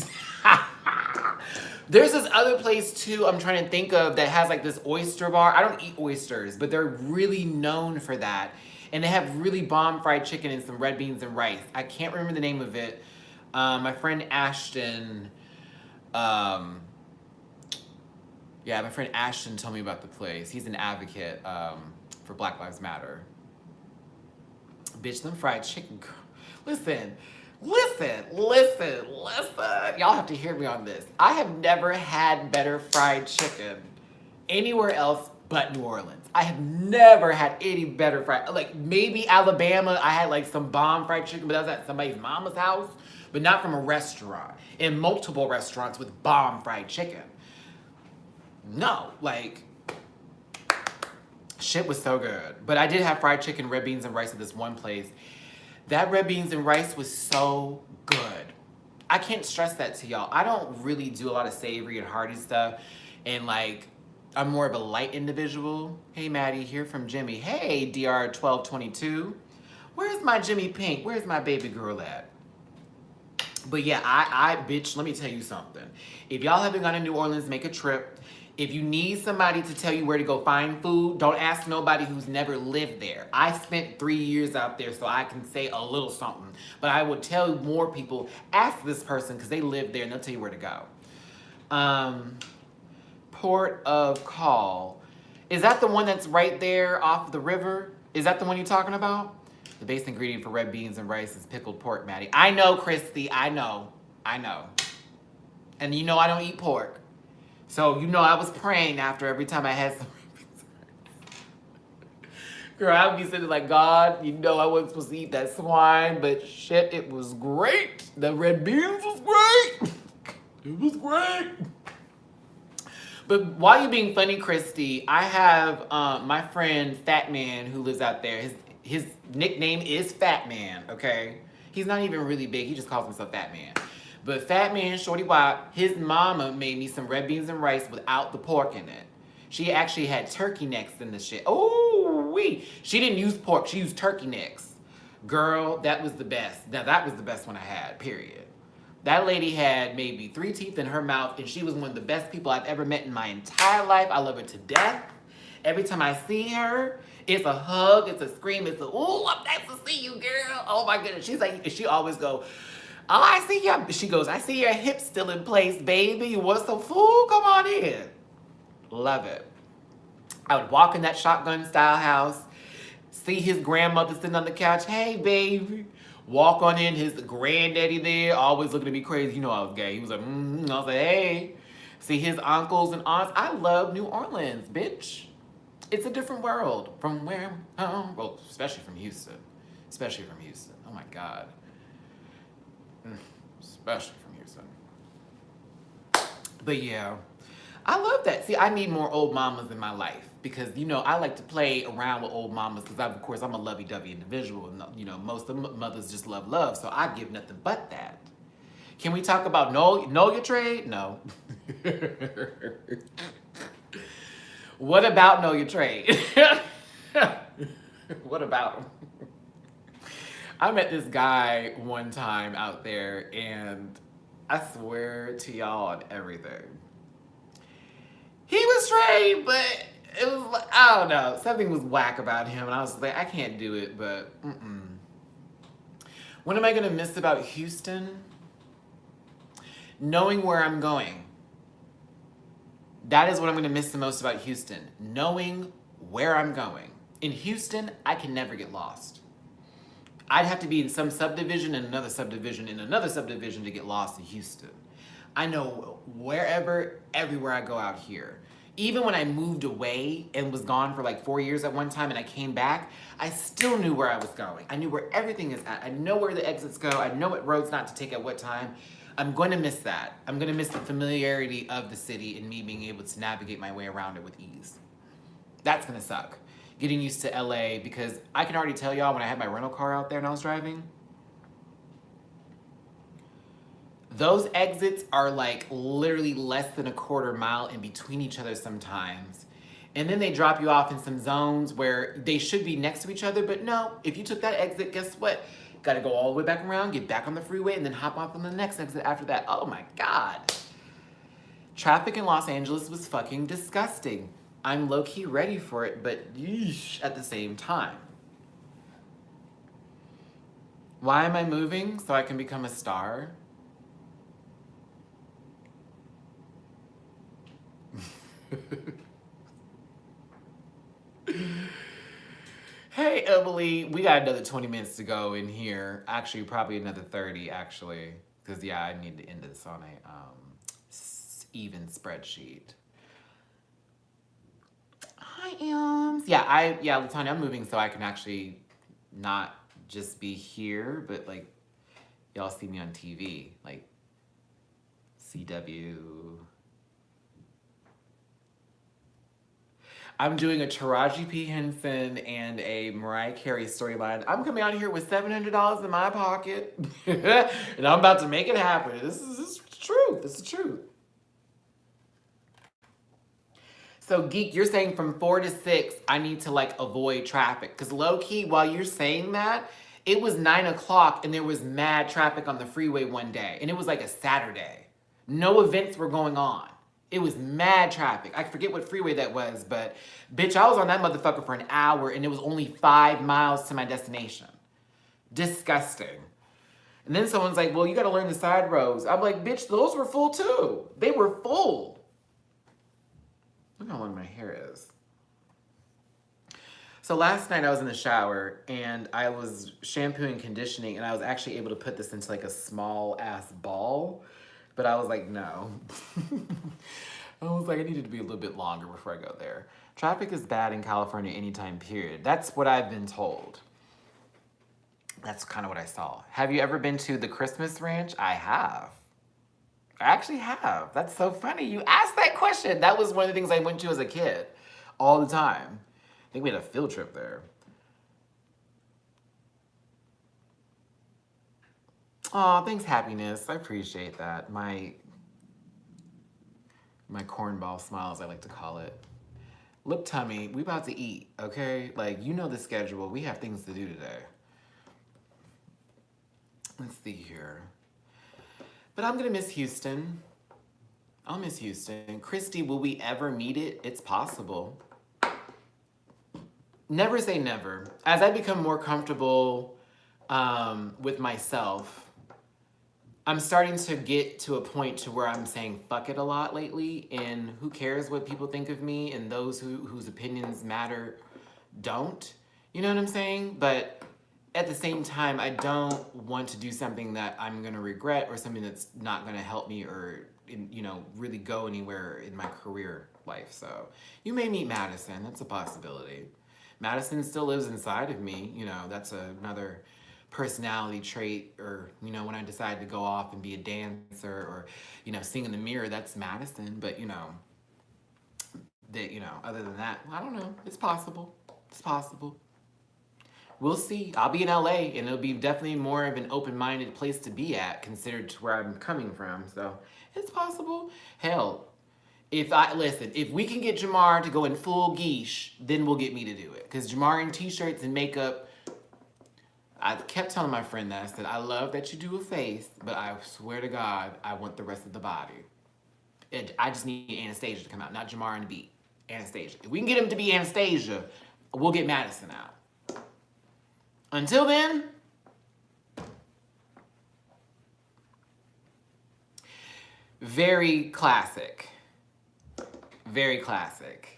There's this other place too I'm trying to think of that has like this oyster bar. I don't eat oysters, but they're really known for that. And they have really bomb fried chicken and some red beans and rice. I can't remember the name of it. My friend Ashton, my friend Ashton told me about the place. He's an advocate for Black Lives Matter. Bitch, them fried chicken. Listen. Y'all have to hear me on this. I have never had better fried chicken anywhere else but New Orleans. I have never had any better fried, like maybe Alabama, I had like some bomb fried chicken, but that was at somebody's mama's house, but not from a restaurant. In multiple restaurants with bomb fried chicken. No, like, shit was so good. But I did have fried chicken, red beans, and rice at this one place. That red beans and rice was so good. I can't stress that to y'all. I don't really do a lot of savory and hearty stuff. And like, I'm more of a light individual. Hey, Maddie, here from Jimmy. Hey, DR1222. Where's my Jimmy Pink? Where's my baby girl at? But yeah, bitch, let me tell you something. If y'all haven't gone to New Orleans, make a trip. If you need somebody to tell you where to go find food, don't ask nobody who's never lived there. I spent 3 years out there, so I can say a little something. But I would tell more people, ask this person, because they live there, and they'll tell you where to go. Port of Call. Is that the one that's right there off the river? Is that the one you're talking about? The base ingredient for red beans and rice is pickled pork, Maddie. I know, Christy. I know. And you know I don't eat pork. So, you know, I was praying after every time I had some red beans and rice. Girl, I would be sitting like, God, you know I wasn't supposed to eat that swine, but shit, it was great. The red beans was great. It was great. But while you're being funny, Christy, I have my friend Fat Man who lives out there. His nickname is Fat Man, okay? He's not even really big. He just calls himself Fat Man. But Fat Man, Shorty Wop, his mama made me some red beans and rice without the pork in it. She actually had turkey necks in the shit. Oh, wee. She didn't use pork. She used turkey necks. Girl, that was the best. Now, that was the best one I had, period. That lady had maybe 3 teeth in her mouth, and she was one of the best people I've ever met in my entire life. I love her to death. Every time I see her, it's a hug, it's a scream, it's a, ooh, I'm nice to see you, girl. Oh my goodness. She's like, she always go, Oh, I see your, she goes, I see your hips still in place, baby. You want some food? Come on in. Love it. I would walk in that shotgun style house, see his grandmother sitting on the couch. Hey, baby. Walk on in, his granddaddy there, always looking at me crazy. You know I was gay. He was like, I was like, hey. See his uncles and aunts. I love New Orleans, bitch. It's a different world from where I'm home. Well, especially from Houston. Especially from Houston. Oh my God. Especially from Houston. But yeah, I love that. See, I need more old mamas in my life because, you know, I like to play around with old mamas because, of course, I'm a lovey-dovey individual. And, you know, most of mothers just love love, so I give nothing but that. Can we talk about know your trade? No. What about know your trade? What about him? I met this guy one time out there, and I swear to y'all on everything. He was straight, but it was like, I don't know, something was whack about him, and I was like, I can't do it, but What am I gonna miss about Houston? Knowing where I'm going. That is what I'm gonna miss the most about Houston. Knowing where I'm going. In Houston, I can never get lost. I'd have to be in some subdivision and another subdivision and another subdivision to get lost in Houston. I know wherever, everywhere I go out here. Even when I moved away and was gone for like 4 years at one time and I came back, I still knew where I was going. I knew where everything is at. I know where the exits go. I know what roads not to take at what time. I'm going to miss that. I'm going to miss the familiarity of the city and me being able to navigate my way around it with ease. That's going to suck. Getting used to LA, because I can already tell y'all when I had my rental car out there and I was driving, those exits are like literally less than a quarter mile in between each other sometimes. And then they drop you off in some zones where they should be next to each other, but no, if you took that exit, guess what? Gotta go all the way back around, get back on the freeway, and then hop off on the next exit after that. Oh my God. Traffic in Los Angeles was fucking disgusting. I'm low-key ready for it, but yeesh, at the same time. Why am I moving? So I can become a star? Hey, Emily, we got another 20 minutes to go in here. Actually, probably another 30, actually. Because, yeah, I need to end this on a even spreadsheet. Hi, Ems. Yeah, Latonya, I'm moving so I can actually not just be here, but, like, y'all see me on TV. Like, CW. I'm doing a Taraji P. Henson and a Mariah Carey storyline. I'm coming out here with $700 in my pocket, and I'm about to make it happen. This is the truth. This is the truth. So, Geek, you're saying from 4 to 6, I need to, like, avoid traffic. Because low-key, while you're saying that, it was 9 o'clock, and there was mad traffic on the freeway one day. And it was, like, a Saturday. No events were going on. It was mad traffic. I forget what freeway that was, but bitch, I was on that motherfucker for an hour and it was only 5 miles to my destination. Disgusting. And then someone's like, well, you gotta learn the side roads. I'm like, bitch, those were full too. They were full. Look how long my hair is. So last night I was in the shower and I was shampooing and conditioning and I was actually able to put this into like a small ass ball. But I was like, no. I was like, I needed to be a little bit longer before I go there. Traffic is bad in California anytime, period. That's what I've been told. That's kind of what I saw. Have you ever been to the Christmas Ranch? I have. I actually have. That's so funny. You asked that question. That was one of the things I went to as a kid all the time. I think we had a field trip there. Aw, thanks, Happiness. I appreciate that. My cornball smile, as I like to call it. Look, Tummy, we about to eat, okay? Like, you know the schedule. We have things to do today. Let's see here. But I'm gonna miss Houston. I'll miss Houston. Christy, will we ever meet it? It's possible. Never say never. As I become more comfortable with myself, I'm starting to get to a point to where I'm saying fuck it a lot lately, and who cares what people think of me, and those whose opinions matter don't. You know what I'm saying? But at the same time, I don't want to do something that I'm gonna regret or something that's not gonna help me or really go anywhere in my career life. So you may meet Madison. That's a possibility. Madison still lives inside of me. That's another personality trait. Or when I decide to go off and be a dancer or sing in the mirror, that's Madison. But other than that, I don't know. It's possible. It's possible. We'll see. I'll be in LA, and it'll be definitely more of an open-minded place to be at, considered to where I'm coming from. So it's possible. Hell, if we can get Jamar to go in full geesh, then we'll get me to do it. Because Jamar in t-shirts and makeup, I kept telling my friend that. I said, I love that you do a face, but I swear to God, I want the rest of the body. I just need Anastasia to come out, not Jamar on the beat. Anastasia. If we can get him to be Anastasia, we'll get Madison out. Until then, very classic. Very classic.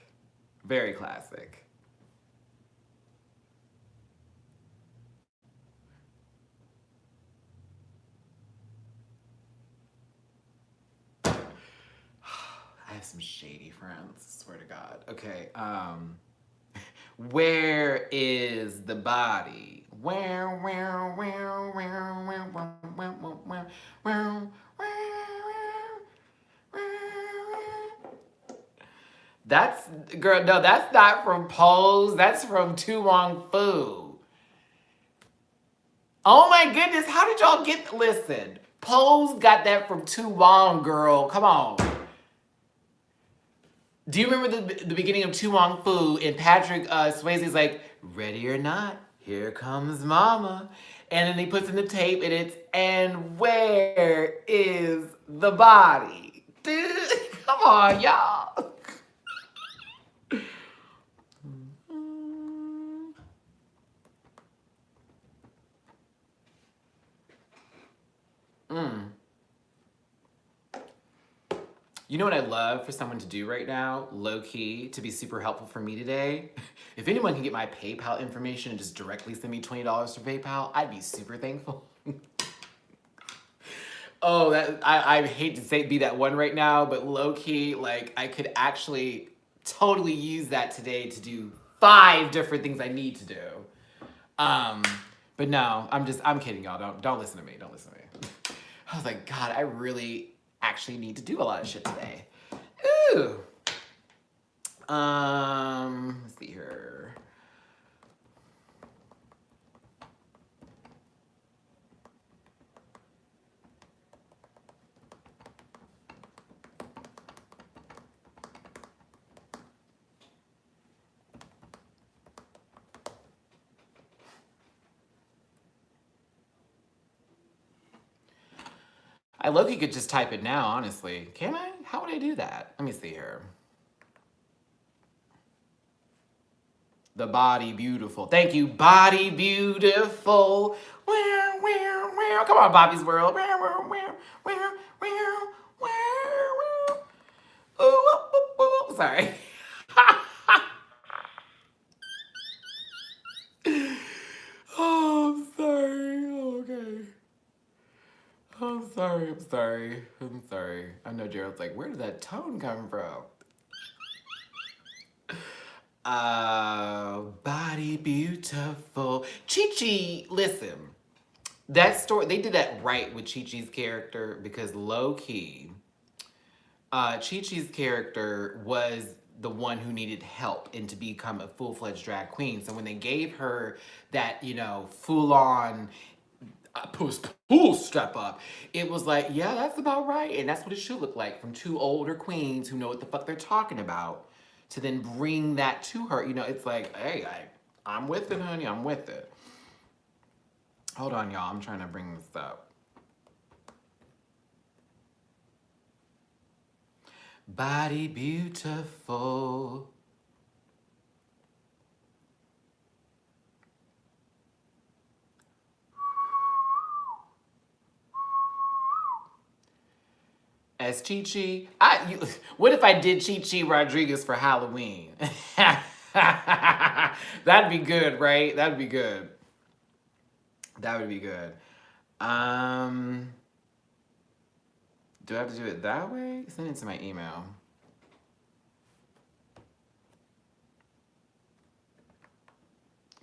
Very classic. I have some shady friends, swear to God. Okay, where is the body? That's, girl, no, that's not from Pose. That's from Tu Wong Fu. Oh my goodness, how did y'all listen, Pose got that from Tu Wong, girl. Come on. Do you remember the beginning of Tu Wong Fu and Patrick Swayze's like, ready or not, here comes mama. And then he puts in the tape and it's, and where is the body? Dude, come on, y'all. You know what I'd love for someone to do right now, low key, to be super helpful for me today? If anyone can get my PayPal information and just directly send me $20 for PayPal, I'd be super thankful. Oh, I hate to be that one right now, but low key, like I could actually totally use that today to do 5 different things I need to do. But no, I'm kidding, y'all. Don't listen to me. Don't listen to me. I was like, God, I really actually need to do a lot of shit today. Ooh. Let's see here. I low-key could just type it now, honestly. Can I? How would I do that? Let me see here. The body beautiful. Thank you, body beautiful. Come on, Bobby's World. Ooh, sorry. Oh, I'm sorry. Oh, okay. I'm sorry. I know Gerald's like, where did that tone come from? Body beautiful. Chi-Chi, listen. That story, they did that right with Chi-Chi's character because low-key, Chi-Chi's character was the one who needed help and to become a full-fledged drag queen. So when they gave her that, full-on pool step up, it was like, yeah, that's about right. And that's what it should look like from 2 older queens who know what the fuck they're talking about to then bring that to her. It's like, hey, I'm with it, honey. I'm with it. Hold on, y'all. I'm trying to bring this up. Body beautiful. as Chi Chi. What if I did Chi Chi Rodriguez for Halloween? That'd be good, right? That'd be good. That would be good. Do I have to do it that way? Send it to my email.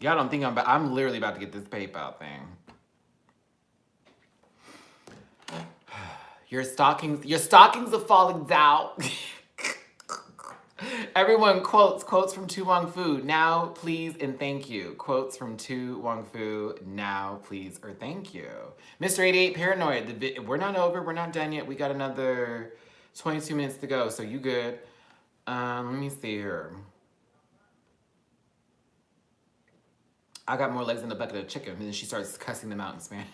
Y'all don't think I'm literally about to get this PayPal thing. Your stockings are falling down. Everyone quotes from Tu Wong Fu. Now, please, and thank you. Quotes from Tu Wong Fu. Now, please, or thank you. Mr. 88 Paranoid. We're not over. We're not done yet. We got another 22 minutes to go, so you good. Let me see here. I got more legs than a bucket of chicken. And then she starts cussing them out in Spanish.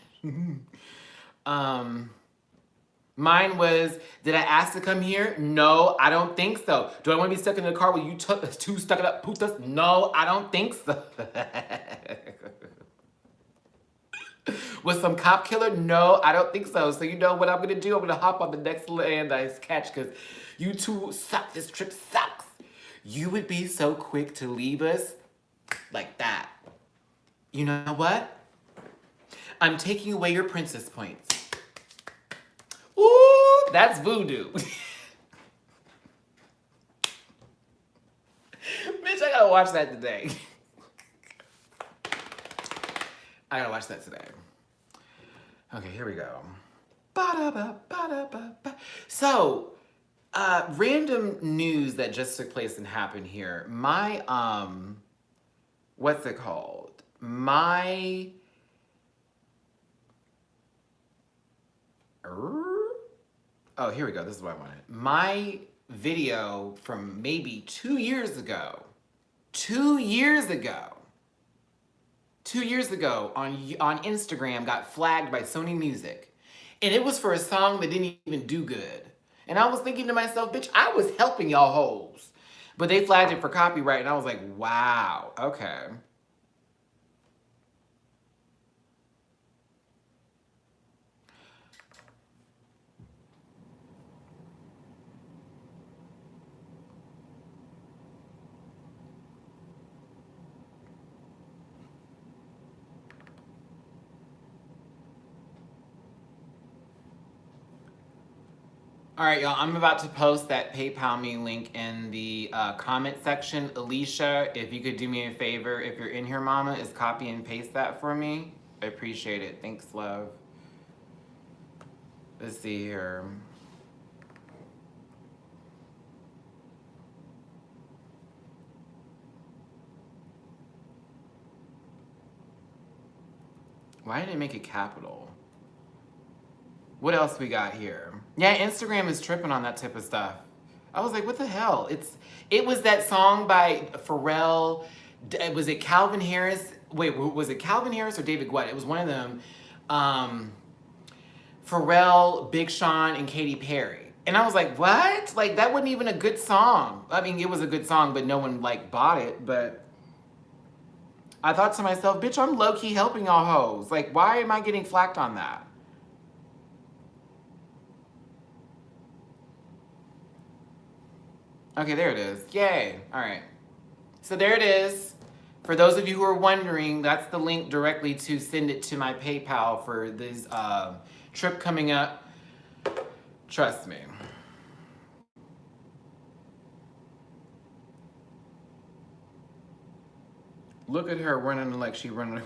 Mine was, did I ask to come here? No, I don't think so. Do I want to be stuck in the car with you two stuck it up putas? No, I don't think so. With some cop killer? No, I don't think so. So you know what I'm going to do? I'm going to hop on the next land I catch because you two suck. This trip sucks. You would be so quick to leave us like that. You know what? I'm taking away your princess points. Ooh, that's voodoo. Bitch, I gotta watch that today. I gotta watch that today. Okay, here we go. Ba-da-ba-ba-da-ba-ba. So, random news that just took place and happened here. My, what's it called? My, oh, here we go. This is what I wanted. My video from maybe 2 years ago. 2 years ago. 2 years ago on Instagram got flagged by Sony Music. And it was for a song that didn't even do good. And I was thinking to myself, bitch, I was helping y'all hoes. But they flagged it for copyright and I was like, wow, okay. All right, y'all, I'm about to post that PayPal me link in the comment section. Alicia, if you could do me a favor, if you're in here, mama, is copy and paste that for me. I appreciate it. Thanks, love. Let's see here. Why didn't it make it capital? What else we got here? Yeah, Instagram is tripping on that type of stuff. I was like, what the hell? It was that song by Pharrell. Was it Calvin Harris? Wait, was it Calvin Harris or David Guetta? It was one of them. Pharrell, Big Sean, and Katy Perry. And I was like, what? Like, that wasn't even a good song. I mean, it was a good song, but no one, like, bought it. But I thought to myself, bitch, I'm low-key helping y'all hoes. Like, why am I getting flacked on that? Okay, there it is. Yay. All right. So there it is. For those of you who are wondering, that's the link directly to send it to my PayPal for this trip coming up. Trust me. Look at her running like she running.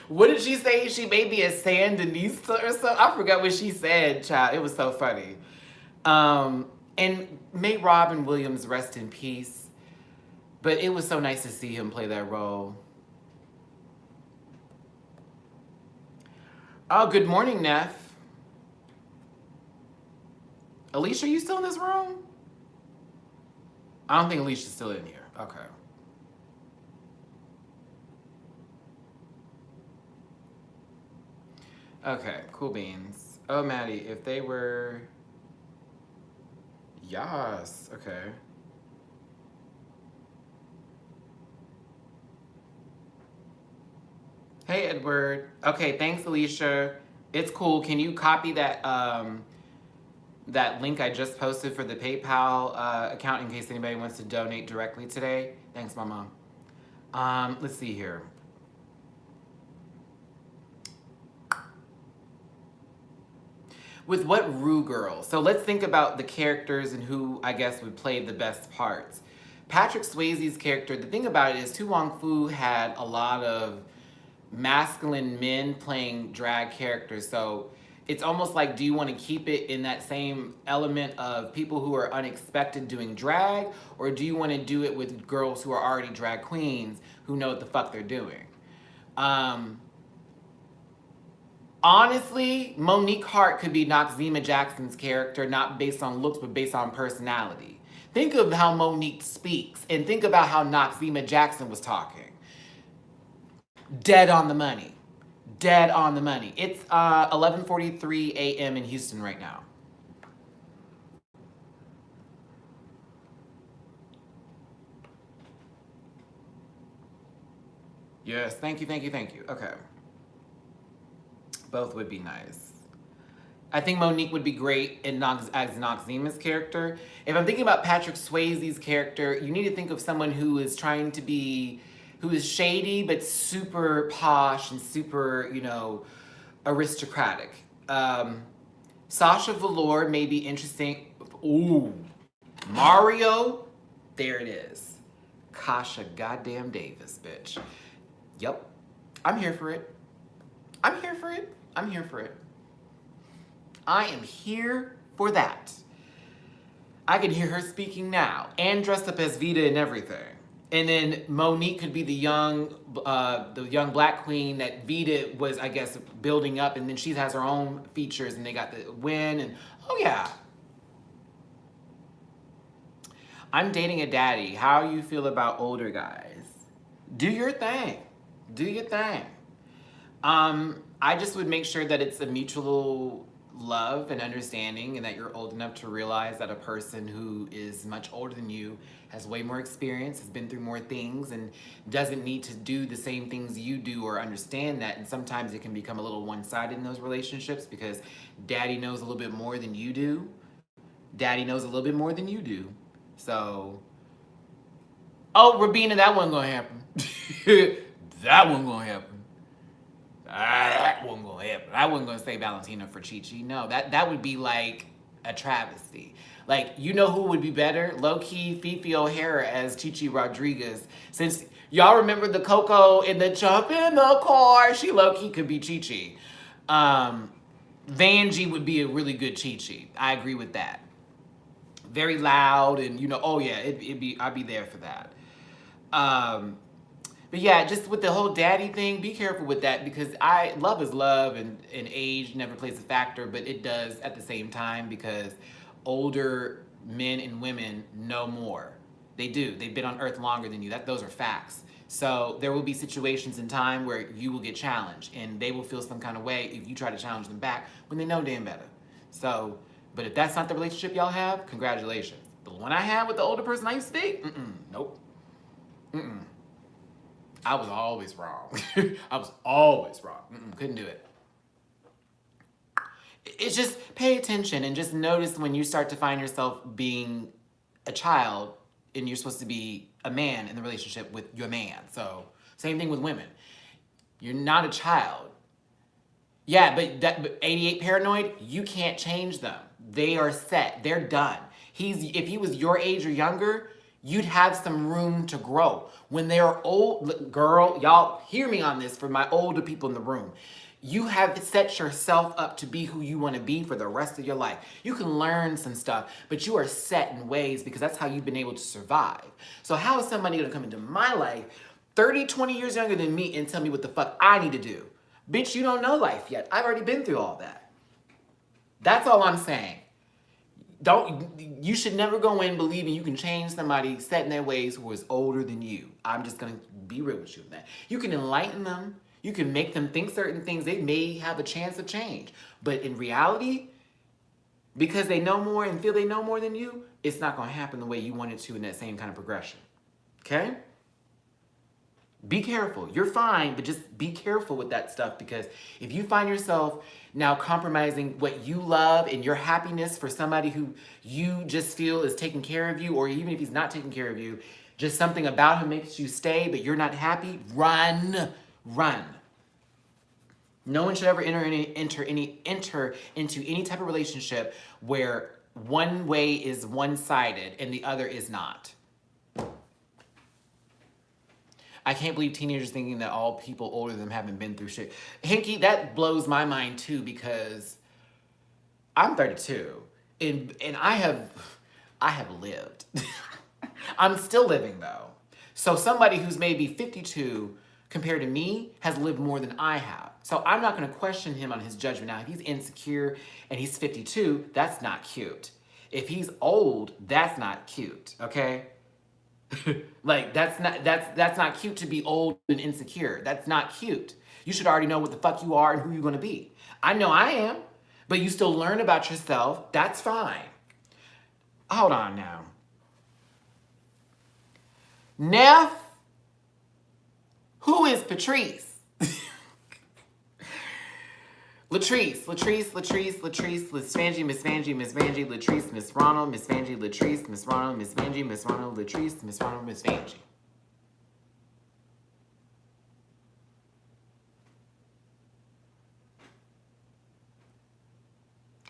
What did she say? She made me a Sandinista or something? I forgot what she said, child. It was so funny. And may Robin Williams rest in peace. But it was so nice to see him play that role. Oh, good morning, Neff. Alicia, are you still in this room? I don't think Alicia's still in here. Okay. Okay, cool beans. Oh, Maddie, if they were... Yes, okay. Hey, Edward. Okay, thanks, Alicia. It's cool. Can you copy that that link I just posted for the PayPal account in case anybody wants to donate directly today. Thanks, my mom. Let's see here. With what Rue girl? So let's think about the characters and who I guess would play the best parts. Patrick Swayze's character, the thing about it is Tu Wong Fu had a lot of masculine men playing drag characters. So it's almost like, do you want to keep it in that same element of people who are unexpected doing drag, or do you want to do it with girls who are already drag queens who know what the fuck they're doing? Honestly, Monique Hart could be Noxzema Jackson's character, not based on looks, but based on personality. Think of how Monique speaks, and think about how Noxzema Jackson was talking. Dead on the money. Dead on the money. It's 11:43 a.m. in Houston right now. Yes, thank you, thank you, thank you. Okay. Both would be nice. I think Monique would be great as Noxzema's character. If I'm thinking about Patrick Swayze's character, you need to think of someone who is trying to be, who is shady but super posh and super, aristocratic. Sasha Velour may be interesting. Ooh, Mario, there it is. Kasha goddamn Davis, bitch. Yep, I'm here for it. I'm here for it. I'm here for it. I am here for that. I can hear her speaking now and dressed up as Vita and everything. And then Monique could be the young black queen that Vita was, I guess, building up, and then she has her own features, and they got the win, and oh yeah. I'm dating a daddy. How you feel about older guys? Do your thing. Do your thing. I just would make sure that it's a mutual love and understanding, and that you're old enough to realize that a person who is much older than you has way more experience, has been through more things, and doesn't need to do the same things you do or understand that. And sometimes it can become a little one-sided in those relationships because daddy knows a little bit more than you do. Daddy knows a little bit more than you do. So, oh, Rabina, that wasn't gonna happen. That wasn't gonna happen. That wasn't gonna happen. I wasn't gonna say Valentina for Chi-Chi. No, that would be like a travesty. Like, you know who would be better? Low-key Fifi O'Hara as Chi-Chi Rodriguez. Since y'all remember the Coco in the jump in the car, she low-key could be Chi-Chi. Vanjie would be a really good Chi-Chi. I agree with that. Very loud and, oh yeah, I'd be there for that. But yeah, just with the whole daddy thing, be careful with that, because love is love, and age never plays a factor, but it does at the same time, because older men and women know more. They do. They've been on earth longer than you. Those are facts. So there will be situations in time where you will get challenged, and they will feel some kind of way if you try to challenge them back when they know damn better. So, but if that's not the relationship y'all have, congratulations. The one I had with the older person I used to date, nope. I was always wrong. I was always wrong. Couldn't do it. It's just pay attention and just notice when you start to find yourself being a child and you're supposed to be a man in the relationship with your man. So same thing with women. You're not a child. Yeah, but 88 paranoid, you can't change them. They are set. They're done. If he was your age or younger, you'd have some room to grow. When they're old, girl, y'all hear me on this for my older people in the room. You have set yourself up to be who you want to be for the rest of your life. You can learn some stuff, but you are set in ways because that's how you've been able to survive. So how is somebody going to come into my life 30, 20 years younger than me and tell me what the fuck I need to do? Bitch, you don't know life yet. I've already been through all that. That's all I'm saying. You should never go in believing you can change somebody set in their ways who is older than you. I'm just going to be real with you with that. You can enlighten them. You can make them think certain things. They may have a chance of change. But in reality, because they know more and feel they know more than you, it's not going to happen the way you want it to in that same kind of progression. Okay? Be careful. You're fine, but just be careful with that stuff, because if you find yourself now compromising what you love and your happiness for somebody who you just feel is taking care of you, or even if he's not taking care of you, just something about him makes you stay, but you're not happy, run. Run. No one should ever enter into any type of relationship where one way is one-sided and the other is not. I can't believe teenagers thinking that all people older than them haven't been through shit. Hinky, that blows my mind too, because I'm 32 and I have lived. I'm still living though. So somebody who's maybe 52 compared to me has lived more than I have. So I'm not gonna question him on his judgment. Now, if he's insecure and he's 52, that's not cute. If he's old, that's not cute, okay? Like, that's not cute to be old and insecure. That's not cute. You should already know what the fuck you are and who you're gonna be. I know I am, but you still learn about yourself. That's fine. Hold on now. Neff, who is Patrice? Latrice, Miss Vanjie, Latrice, Miss Ronald, Miss Vanjie, Latrice, Miss Ronald, Miss Vanjie, Miss Ronald, Latrice, Miss Ronald, Miss Vanjie.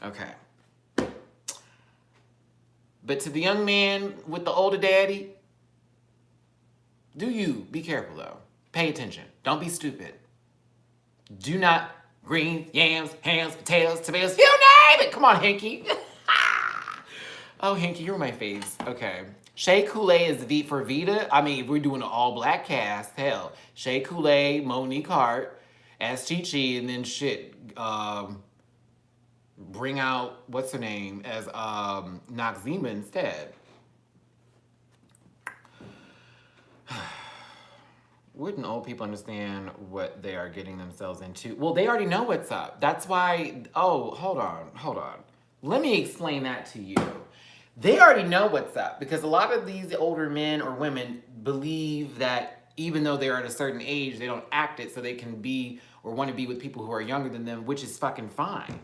Okay. But to the young man with the older daddy, do you be careful though. Pay attention. Don't be stupid. Do not greens, yams, hams, potatoes, tomatoes, you name it. Come on, Hinky. Oh, Hinky, you're my faves. Okay. Shea Coulee is V for Vita. I mean, if we're doing an all-black cast, hell. Shea Coulee, Monique Hart as Chi-Chi, and then shit, bring out, what's her name, as Noxzema instead. Wouldn't old people understand what they are getting themselves into? Well, they already know what's up. That's why, oh, hold on. Let me explain that to you. They already know what's up, because a lot of these older men or women believe that even though they're at a certain age, they don't act it so they can be or want to be with people who are younger than them, which is fucking fine.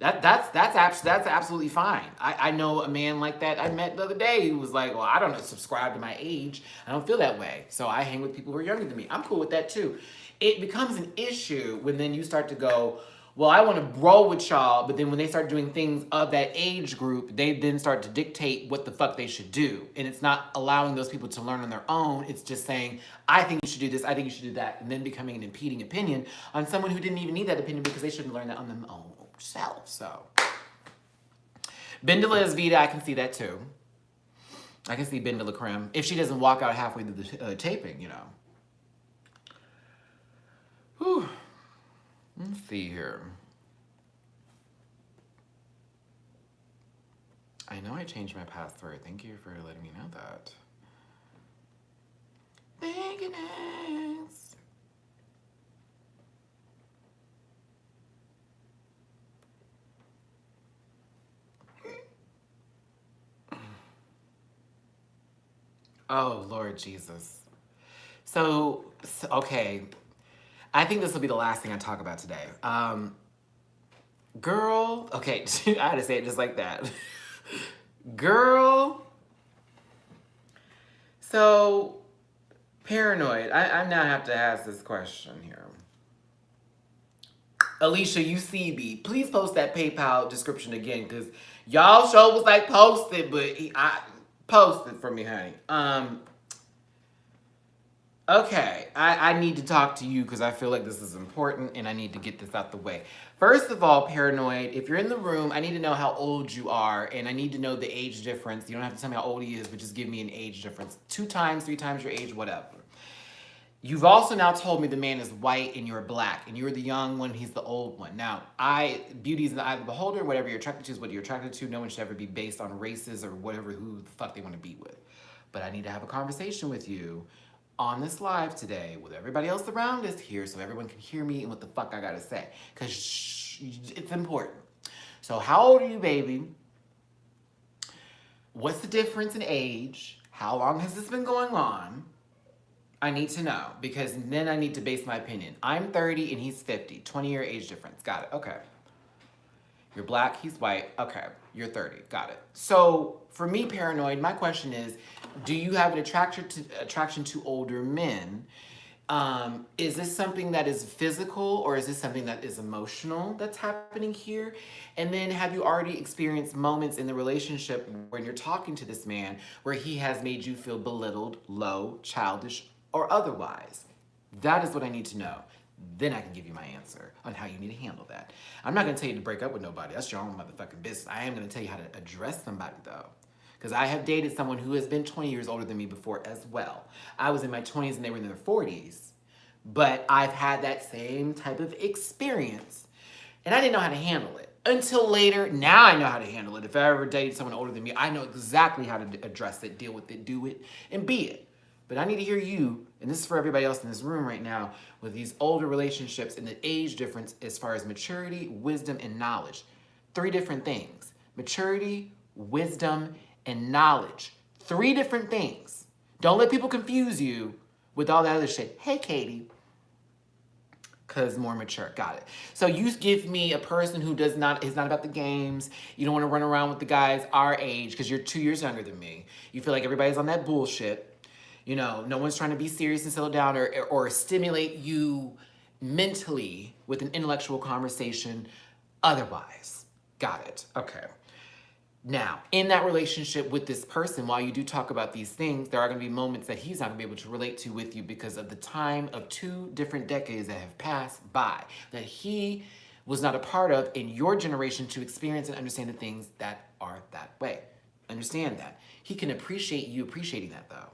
That's absolutely fine. I know a man like that I met the other day who was like, well, I don't subscribe to my age. I don't feel that way. So I hang with people who are younger than me. I'm cool with that too. It becomes an issue when then you start to go, well, I want to roll with y'all, but then when they start doing things of that age group, they then start to dictate what the fuck they should do. And it's not allowing those people to learn on their own. It's just saying, I think you should do this, I think you should do that, and then becoming an impeding opinion on someone who didn't even need that opinion because they shouldn't learn that on their own self. So Bendela is Vita. I can see that too. I can see Bendela Creme if she doesn't walk out halfway through the taping, you know. Whew. Let's see here. I know I changed my password. Thank you for letting me know that. Thank you, next. Oh, Lord Jesus. So, okay. I think this will be the last thing I talk about today. Girl, okay, I had to say it just like that. Girl. So, paranoid. I now have to ask this question here. Alicia UCB, please post that PayPal description again, because y'all show was like posted, but I posted for me, honey. Okay, I need to talk to you because I feel like this is important and I need to get this out the way. First of all, paranoid, if you're in the room, I need to know how old you are and I need to know the age difference. You don't have to tell me how old he is, but just give me an age difference. 2 times, 3 times your age, whatever. You've also now told me the man is white and you're black and you're the young one, he's the old one. Now, beauty is in the eye of the beholder. Whatever you're attracted to is what you're attracted to. No one should ever be based on races or whatever, who the fuck they want to be with. But I need to have a conversation with you on this live today with everybody else around us here so everyone can hear me and what the fuck I gotta say. Because it's important. So how old are you, baby? What's the difference in age? How long has this been going on? I need to know because then I need to base my opinion. I'm 30 and he's 50. 20-year age difference. Got it. Okay. You're black, he's white. Okay. You're 30. Got it. So for me, paranoid, my question is, do you have an attraction to older men? Is this something that is physical or is this something that is emotional that's happening here? And then have you already experienced moments in the relationship when you're talking to this man where he has made you feel belittled, low, childish, or otherwise? That is what I need to know. Then I can give you my answer on how you need to handle that. I'm not going to tell you to break up with nobody. That's your own motherfucking business. I am going to tell you how to address somebody though. Because I have dated someone who has been 20 years older than me before as well. I was in my 20s and they were in their 40s. But I've had that same type of experience. And I didn't know how to handle it. Until later, now I know how to handle it. If I ever dated someone older than me, I know exactly how to address it, deal with it, do it, and be it. But I need to hear you, and this is for everybody else in this room right now, with these older relationships and the age difference as far as maturity, wisdom, and knowledge. 3 different things. Maturity, wisdom, and knowledge. 3 different things. Don't let people confuse you with all that other shit. Hey, Katie. Because more mature. Got it. So you give me a person who is not about the games. You don't want to run around with the guys our age because you're 2 years younger than me. You feel like everybody's on that bullshit. You know, no one's trying to be serious and settle down or stimulate you mentally with an intellectual conversation otherwise. Got it. Okay. Now, in that relationship with this person, while you do talk about these things, there are going to be moments that he's not going to be able to relate to with you because of the time of 2 different decades that have passed by, that he was not a part of in your generation to experience and understand the things that are that way. Understand that. He can appreciate you appreciating that, though.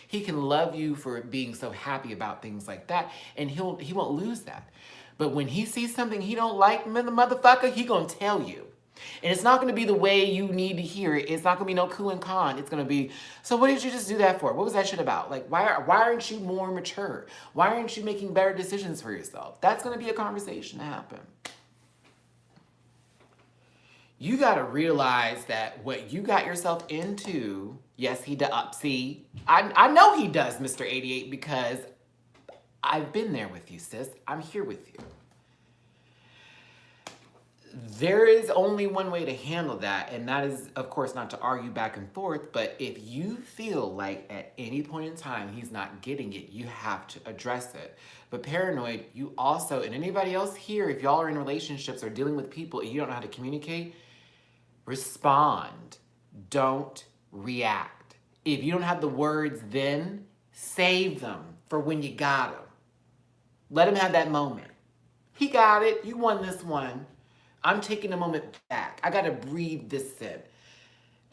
He can love you for being so happy about things like that, and he won't lose that. But when he sees something he don't like, the motherfucker, he gonna tell you. And it's not gonna be the way you need to hear it. It's not gonna be no coup and con. It's gonna be, so what did you just do that for? What was that shit about? Like, why aren't you more mature? Why aren't you making better decisions for yourself? That's gonna be a conversation to happen. You gotta realize that what you got yourself into, yes, he does. See, I know he does, Mr. 88, because I've been there with you, sis. I'm here with you. There is only one way to handle that, and that is, of course, not to argue back and forth, but if you feel like at any point in time he's not getting it, you have to address it. But paranoid, you also, and anybody else here, if y'all are in relationships or dealing with people and you don't know how to communicate, respond. Don't react. If you don't have the words then, save them for when you got them. Let him have that moment. He got it. You won this one. I'm taking a moment back. I got to breathe this in.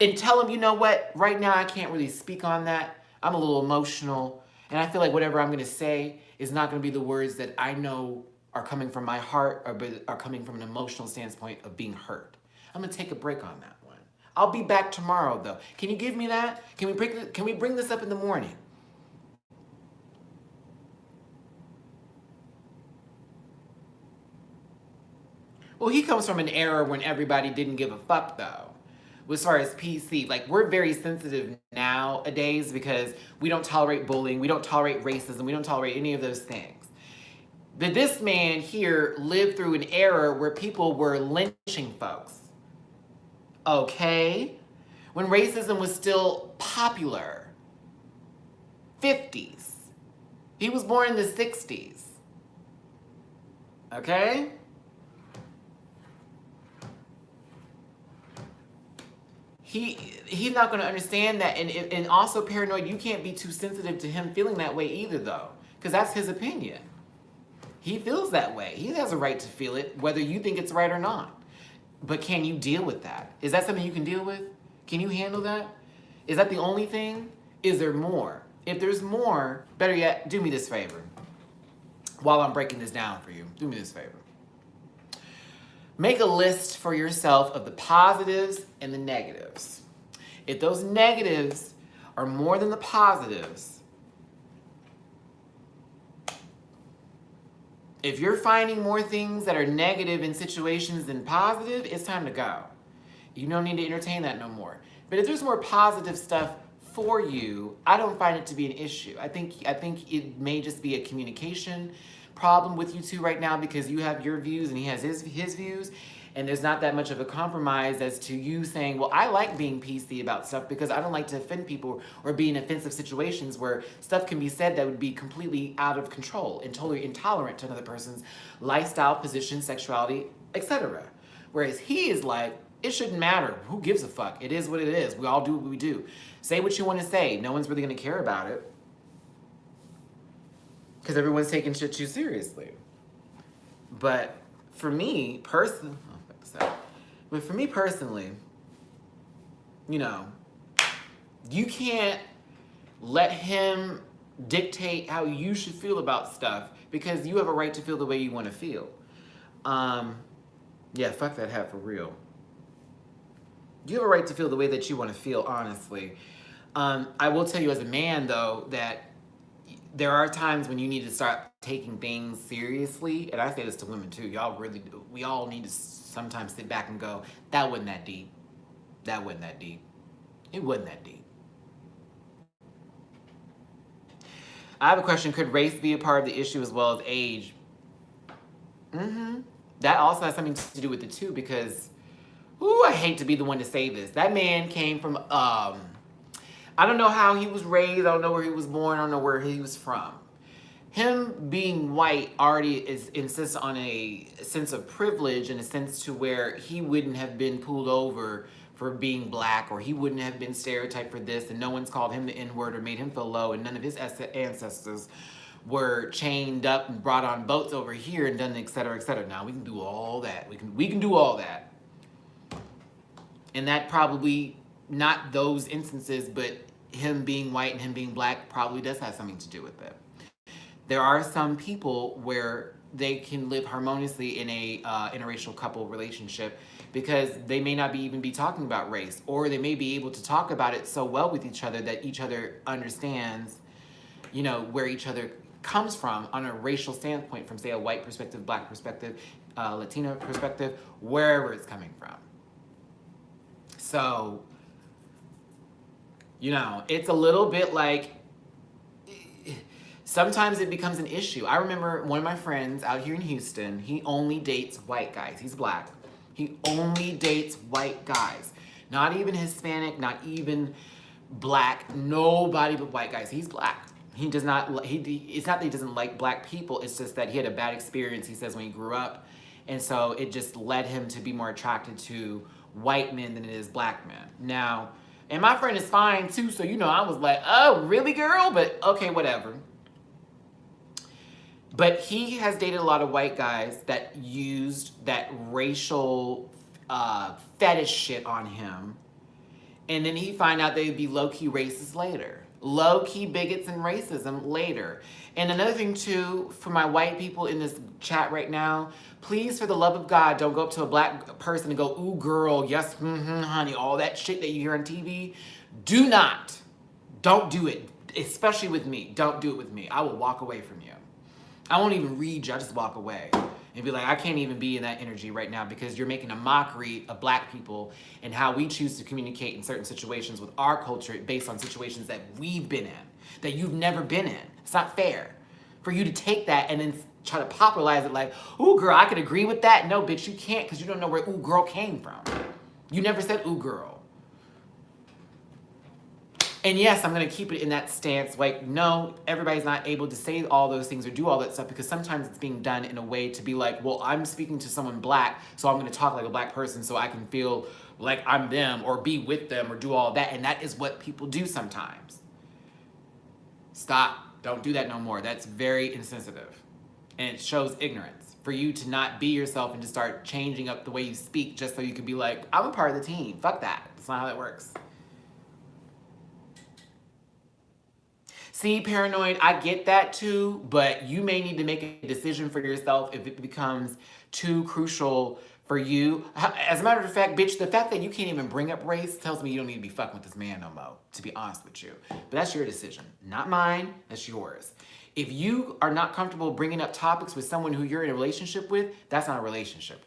And tell him, you know what? Right now, I can't really speak on that. I'm a little emotional. And I feel like whatever I'm going to say is not going to be the words that I know are coming from my heart or are coming from an emotional standpoint of being hurt. I'm going to take a break on that one. I'll be back tomorrow, though. Can you give me that? Can we bring this up in the morning? Well, he comes from an era when everybody didn't give a fuck, though. As far as PC, like, we're very sensitive nowadays because we don't tolerate bullying, we don't tolerate racism, we don't tolerate any of those things. But this man here lived through an era where people were lynching folks. Okay? When racism was still popular. 50s. He was born in the 60s. Okay? He's not going to understand that. And also paranoid, you can't be too sensitive to him feeling that way either, though. Because that's his opinion. He feels that way. He has a right to feel it, whether you think it's right or not. But can you deal with that? Is that something you can deal with? Can you handle that? Is that the only thing? Is there more? If there's more, better yet, do me this favor. While I'm breaking this down for you, do me this favor. Make a list for yourself of the positives and the negatives. If those negatives are more than the positives, if you're finding more things that are negative in situations than positive, it's time to go. You don't need to entertain that no more. But if there's more positive stuff for you, I don't find it to be an issue. I think it may just be a communication problem with you two right now because you have your views and he has his views, and there's not that much of a compromise as to you saying, well, I like being PC about stuff because I don't like to offend people or be in offensive situations where stuff can be said that would be completely out of control and totally intolerant to another person's lifestyle, position, sexuality, etc. Whereas he is like, it shouldn't matter. Who gives a fuck? It is what it is. We all do what we do. Say what you want to say. No one's really going to care about it. Because everyone's taking shit too seriously. But for me personally, you know, you can't let him dictate how you should feel about stuff because you have a right to feel the way you want to feel. Yeah, fuck that hat for real. You have a right to feel the way that you want to feel, honestly. I will tell you as a man, though, that there are times when you need to start taking things seriously. And I say this to women, too. Y'all really do. We all need to sometimes sit back and go, that wasn't that deep. That wasn't that deep. It wasn't that deep. I have a question. Could race be a part of the issue as well as age? That also has something to do with it, too, because... Ooh, I hate to be the one to say this. That man came from, I don't know how he was raised. I don't know where he was born. I don't know where he was from. Him being white already insists on a sense of privilege in a sense to where he wouldn't have been pulled over for being black, or he wouldn't have been stereotyped for this, and no one's called him the N-word or made him feel low, and none of his ancestors were chained up and brought on boats over here and done et cetera, et cetera. Now, we can do all that. We can do all that. And that probably, not those instances, but him being white and him being black probably does have something to do with it. There are some people where they can live harmoniously in a interracial couple relationship because they may not even be talking about race, or they may be able to talk about it so well with each other that each other understands, you know, where each other comes from on a racial standpoint, from say a white perspective, black perspective, Latino perspective, wherever it's coming from. So, you know, it's a little bit like, sometimes it becomes an issue. I remember one of my friends out here in Houston, he only dates white guys. He's black. He only dates white guys. Not even Hispanic, not even black, nobody but white guys. He's black. He does not, it's not that he doesn't like black people, it's just that he had a bad experience, he says, when he grew up. And so it just led him to be more attracted to white men than it is black men. Now, and my friend is fine too, so you know, I was like, oh, really, girl? But okay, whatever. But he has dated a lot of white guys that used that racial fetish shit on him. And then he find out they'd be low-key racist later. Low-key bigots and racism later. And another thing too, for my white people in this chat right now, please, for the love of God, don't go up to a black person and go, ooh, girl, yes, honey, all that shit that you hear on TV. Do not. Don't do it. Especially with me. Don't do it with me. I will walk away from you. I won't even read you. I just walk away and be like, I can't even be in that energy right now because you're making a mockery of black people and how we choose to communicate in certain situations with our culture based on situations that we've been in, that you've never been in. It's not fair for you to take that and then try to popularize it like, ooh, girl, I could agree with that. No, bitch, you can't because you don't know where ooh, girl came from. You never said ooh, girl. And yes, I'm going to keep it in that stance. Like, no, everybody's not able to say all those things or do all that stuff because sometimes it's being done in a way to be like, well, I'm speaking to someone black, so I'm going to talk like a black person so I can feel like I'm them or be with them or do all that. And that is what people do sometimes. Stop. Don't do that no more. That's very insensitive. And it shows ignorance for you to not be yourself and to start changing up the way you speak just so you can be like, I'm a part of the team. Fuck that. That's not how that works. See, paranoid, I get that too, but you may need to make a decision for yourself if it becomes too crucial for you. As a matter of fact, bitch, the fact that you can't even bring up race tells me you don't need to be fucking with this man no more, to be honest with you. But that's your decision, not mine, that's yours. If you are not comfortable bringing up topics with someone who you're in a relationship with, that's not a relationship.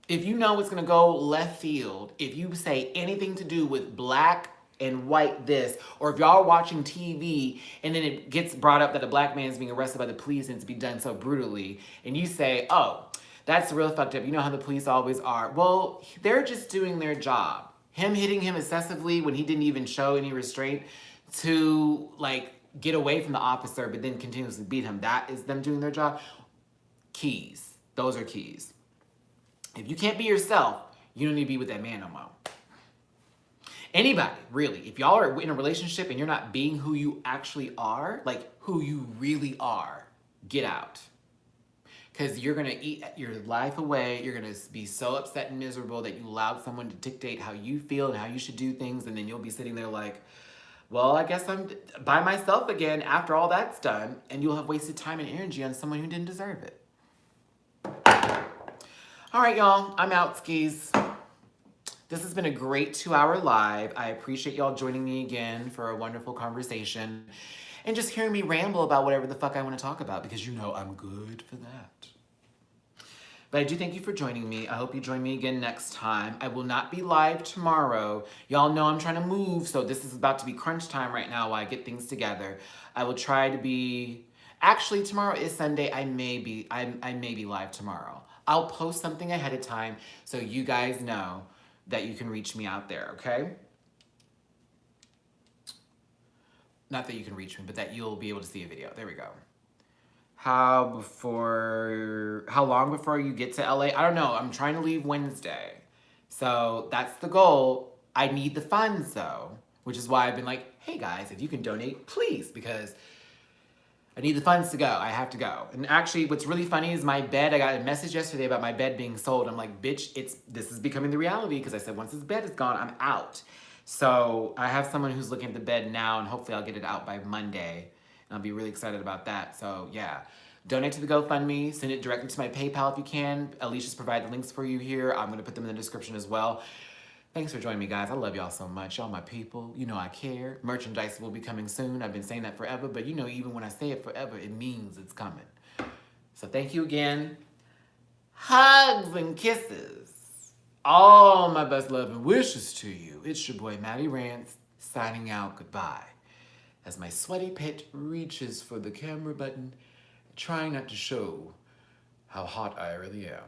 If you know it's gonna go left field, if you say anything to do with black and white this, or if y'all are watching TV and then it gets brought up that a black man is being arrested by the police and it's being done so brutally, and you say, oh, that's real fucked up. You know how the police always are. Well, they're just doing their job. Him hitting him excessively when he didn't even show any restraint to like get away from the officer but then continuously beat him, that is them doing their job. Keys. Those are keys. If you can't be yourself, you don't need to be with that man no more. Anybody, really. If y'all are in a relationship and you're not being who you actually are, like who you really are, get out. Because you're going to eat your life away. You're going to be so upset and miserable that you allowed someone to dictate how you feel and how you should do things. And then you'll be sitting there like, well, I guess I'm by myself again after all that's done. And you'll have wasted time and energy on someone who didn't deserve it. All right, y'all, I'm out, skis. This has been a great 2-hour live. I appreciate y'all joining me again for a wonderful conversation and just hearing me ramble about whatever the fuck I want to talk about, because you know I'm good for that. But I do thank you for joining me. I hope you join me again next time. I will not be live tomorrow. Y'all know I'm trying to move, so this is about to be crunch time right now while I get things together. I will try to be... Actually, tomorrow is Sunday. I may be live tomorrow. I'll post something ahead of time so you guys know that you can reach me out there, okay? Not that you can reach me, but that you'll be able to see a video. There we go. How long before you get to LA? I don't know. I'm trying to leave Wednesday. So that's the goal. I need the funds though, which is why I've been like, hey guys, if you can donate, please, because I need the funds to go. I have to go. And actually, what's really funny is my bed. I got a message yesterday about my bed being sold. I'm like, bitch, this is becoming the reality, because I said once this bed is gone, I'm out. So I have someone who's looking at the bed now, and hopefully I'll get it out by Monday. And I'll be really excited about that. So yeah, donate to the GoFundMe. Send it directly to my PayPal if you can. Alicia's provided links for you here. I'm going to put them in the description as well. Thanks for joining me, guys. I love y'all so much. Y'all my people. You know I care. Merchandise will be coming soon. I've been saying that forever, but you know, even when I say it forever, it means it's coming. So thank you again. Hugs and kisses. All my best love and wishes to you. It's your boy, Matty Rants, signing out. Goodbye. As my sweaty pit reaches for the camera button, trying not to show how hot I really am.